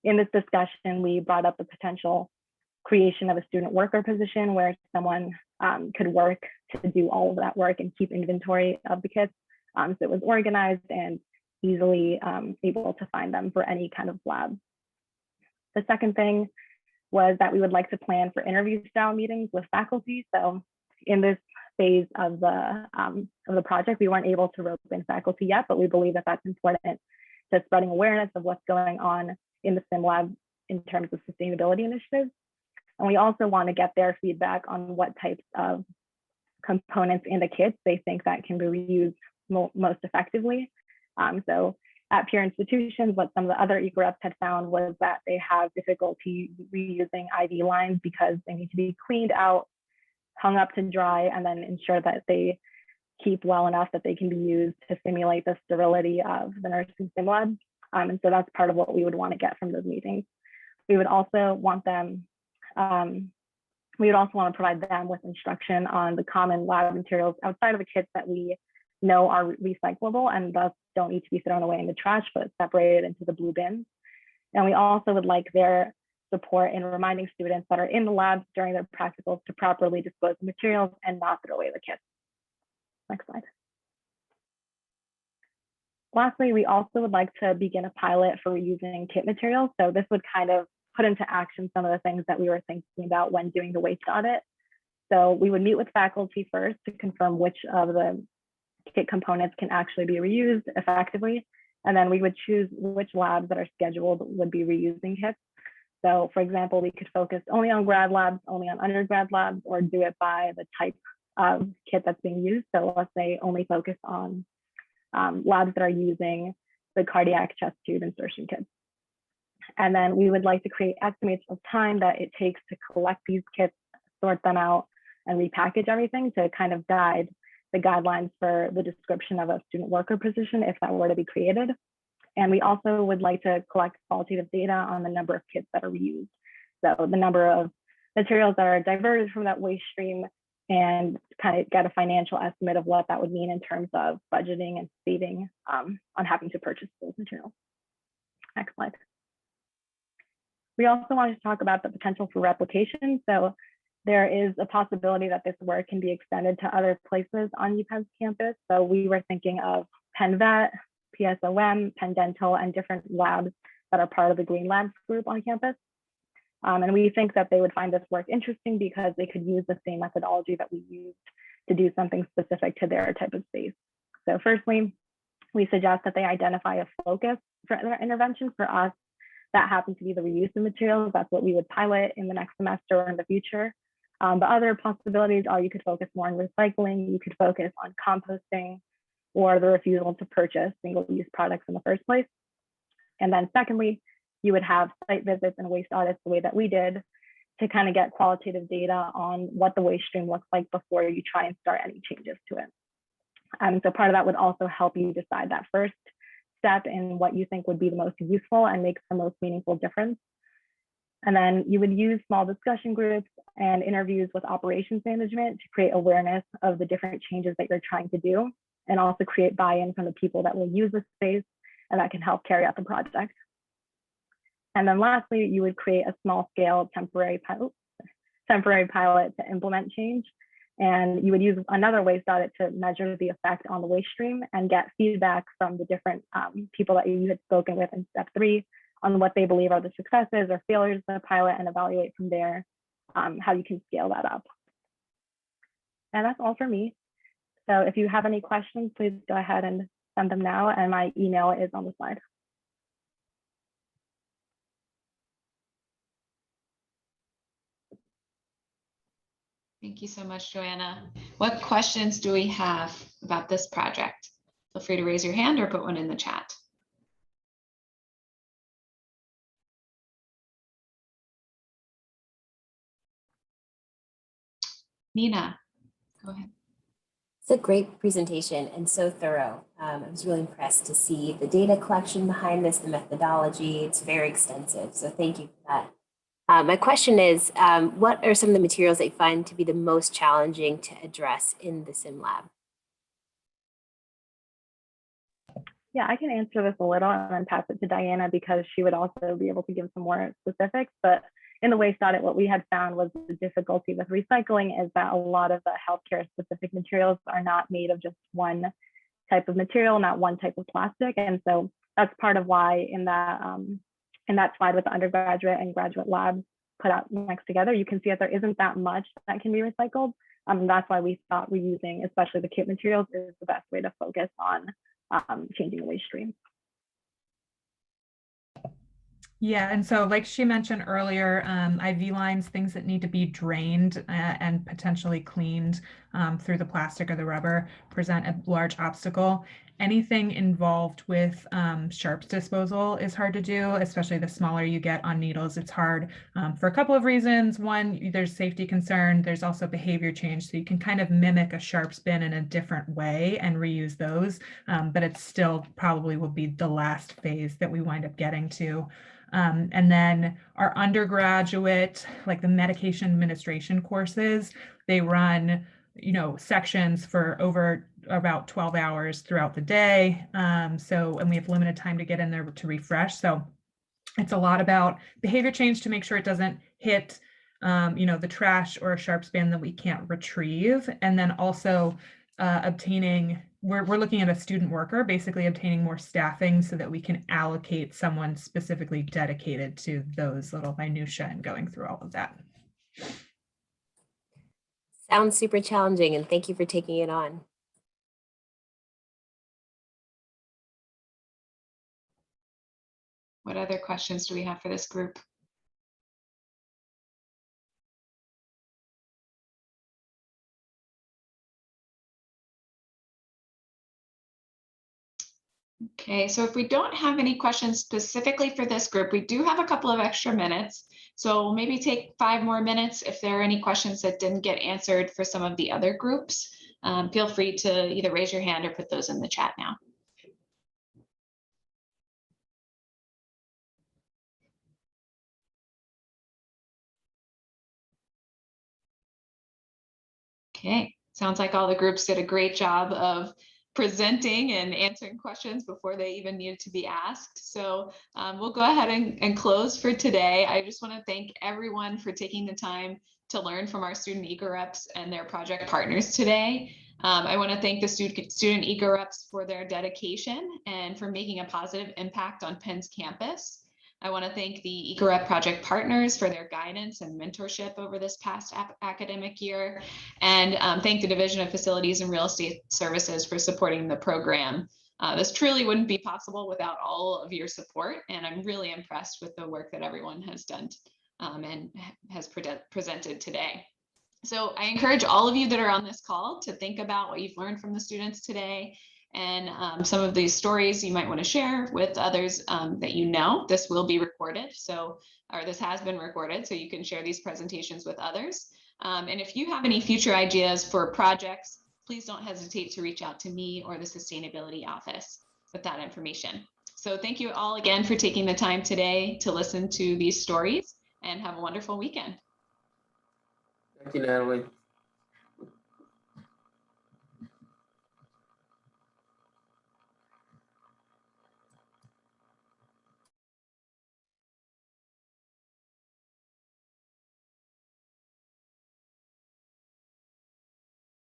in this discussion, we brought up the potential creation of a student worker position where someone could work to do all of that work and keep inventory of the kits. So it was organized and easily able to find them for any kind of lab. The second thing was that we would like to plan for interview style meetings with faculty. So in this phase of the project, we weren't able to rope in faculty yet, but we believe that that's important to spreading awareness of what's going on in the sim lab in terms of sustainability initiatives. And we also want to get their feedback on what types of components in the kits they think that can be reused most effectively. So at peer institutions, what some of the other EcoReps had found was that they have difficulty reusing IV lines because they need to be cleaned out hung up to dry and then ensure that they keep well enough that they can be used to simulate the sterility of the nursing sim lab. And so that's part of what we would want to get from those meetings. We would also want them, we would also want to provide them with instruction on the common lab materials outside of the kits that we know are recyclable and thus don't need to be thrown away in the trash, but separated into the blue bins. And we also would like their support in reminding students that are in the labs during their practicals to properly dispose of materials and not throw away the kits. Next slide. Lastly, we also would like to begin a pilot for reusing kit materials. So this would kind of put into action some of the things that we were thinking about when doing the waste audit. So we would meet with faculty first to confirm which of the kit components can actually be reused effectively. And then we would choose which labs that are scheduled would be reusing kits. So for example, we could focus only on grad labs, only on undergrad labs, or do it by the type of kit that's being used. So let's say only focus on labs that are using the cardiac chest tube insertion kits. And then we would like to create estimates of time that it takes to collect these kits, sort them out, and repackage everything to kind of guide the guidelines for the description of a student worker position if that were to be created. And we also would like to collect qualitative data on the number of kits that are reused. So the number of materials that are diverted from that waste stream and kind of get a financial estimate of what that would mean in terms of budgeting and saving on having to purchase those materials. Next slide. We also wanted to talk about the potential for replication. So there is a possibility that this work can be extended to other places on UPenn's campus. So we were thinking of Penn Vet, PSOM, Penn Dental, and different labs that are part of the Green Labs group on campus. And we think that they would find this work interesting because they could use the same methodology that we used to do something specific to their type of space. So firstly, we suggest that they identify a focus for their intervention. For us, that happens to be the reuse of materials. That's what we would pilot in the next semester or in the future. But other possibilities are you could focus more on recycling, you could focus on composting, or the refusal to purchase single-use products in the first place. And then secondly, you would have site visits and waste audits the way that we did to kind of get qualitative data on what the waste stream looks like before you try and start any changes to it. So part of that would also help you decide that first step in what you think would be the most useful and makes the most meaningful difference. And then you would use small discussion groups and interviews with operations management to create awareness of the different changes that you're trying to do, and also create buy-in from the people that will use the space and that can help carry out the project. And then lastly, you would create a small scale temporary pilot to implement change. And you would use another waste audit to measure the effect on the waste stream and get feedback from the different people that you had spoken with in step 3 on what they believe are the successes or failures of the pilot, and evaluate from there how you can scale that up. And that's all for me. So if you have any questions, please go ahead and send them now, and my email is on the slide. Thank you so much, Joanna. What questions do we have about this project? Feel free to raise your hand or put one in the chat. Nina, go ahead. It's a great presentation and so thorough. I was really impressed to see the data collection behind this, the methodology. It's very extensive, so thank you for that. My question is, what are some of the materials that you find to be the most challenging to address in the sim lab? Yeah, I can answer this a little and then pass it to Diana because she would also be able to give some more specifics. But in the waste audit, what we had found was the difficulty with recycling is that a lot of the healthcare specific materials are not made of just one type of material, not one type of plastic. And so that's part of why in that slide with the undergraduate and graduate labs put out next together, you can see that there isn't that much that can be recycled. That's why we thought reusing, especially the kit materials, is the best way to focus on changing the waste stream. Yeah, and so like she mentioned earlier, IV lines, things that need to be drained and potentially cleaned through the plastic or the rubber, present a large obstacle. anything involved with sharps disposal is hard to do, especially the smaller you get on needles. It's hard for a couple of reasons. One, there's safety concern. There's also behavior change. So you can kind of mimic a sharps bin in a different way and reuse those, but it still probably will be the last phase that we wind up getting to. And then our undergraduate, like the medication administration courses, they run, you know, sections for over about 12 hours throughout the day. And we have limited time to get in there to refresh. So it's a lot about behavior change to make sure it doesn't hit, you know, the trash or a sharps bin that we can't retrieve. And then also obtaining, we're looking at a student worker, basically obtaining more staffing so that we can allocate someone specifically dedicated to those little minutiae and going through all of that. Sounds super challenging, and thank you for taking it on. What other questions do we have for this group? Okay, so if we don't have any questions specifically for this group, we do have a couple of extra minutes. So we'll maybe take 5 more minutes. If there are any questions that didn't get answered for some of the other groups, feel free to either raise your hand or put those in the chat now. Okay, sounds like all the groups did a great job of presenting and answering questions before they even needed to be asked. So we'll go ahead and close for today. I just want to thank everyone for taking the time to learn from our student EcoReps and their project partners today. I want to thank the student EcoReps for their dedication and for making a positive impact on Penn's campus. I want to thank the EcoRep project partners for their guidance and mentorship over this past academic year, and thank the Division of Facilities and Real Estate Services for supporting the program. This truly wouldn't be possible without all of your support, and I'm really impressed with the work that everyone has done and has presented today. So I encourage all of you that are on this call to think about what you've learned from the students today, and some of these stories you might want to share with others that you know. This will be recorded, or this has been recorded, so you can share these presentations with others. And if you have any future ideas for projects, please don't hesitate to reach out to me or the Sustainability Office with that information. So thank you all again for taking the time today to listen to these stories, and have a wonderful weekend. Thank you, Natalie.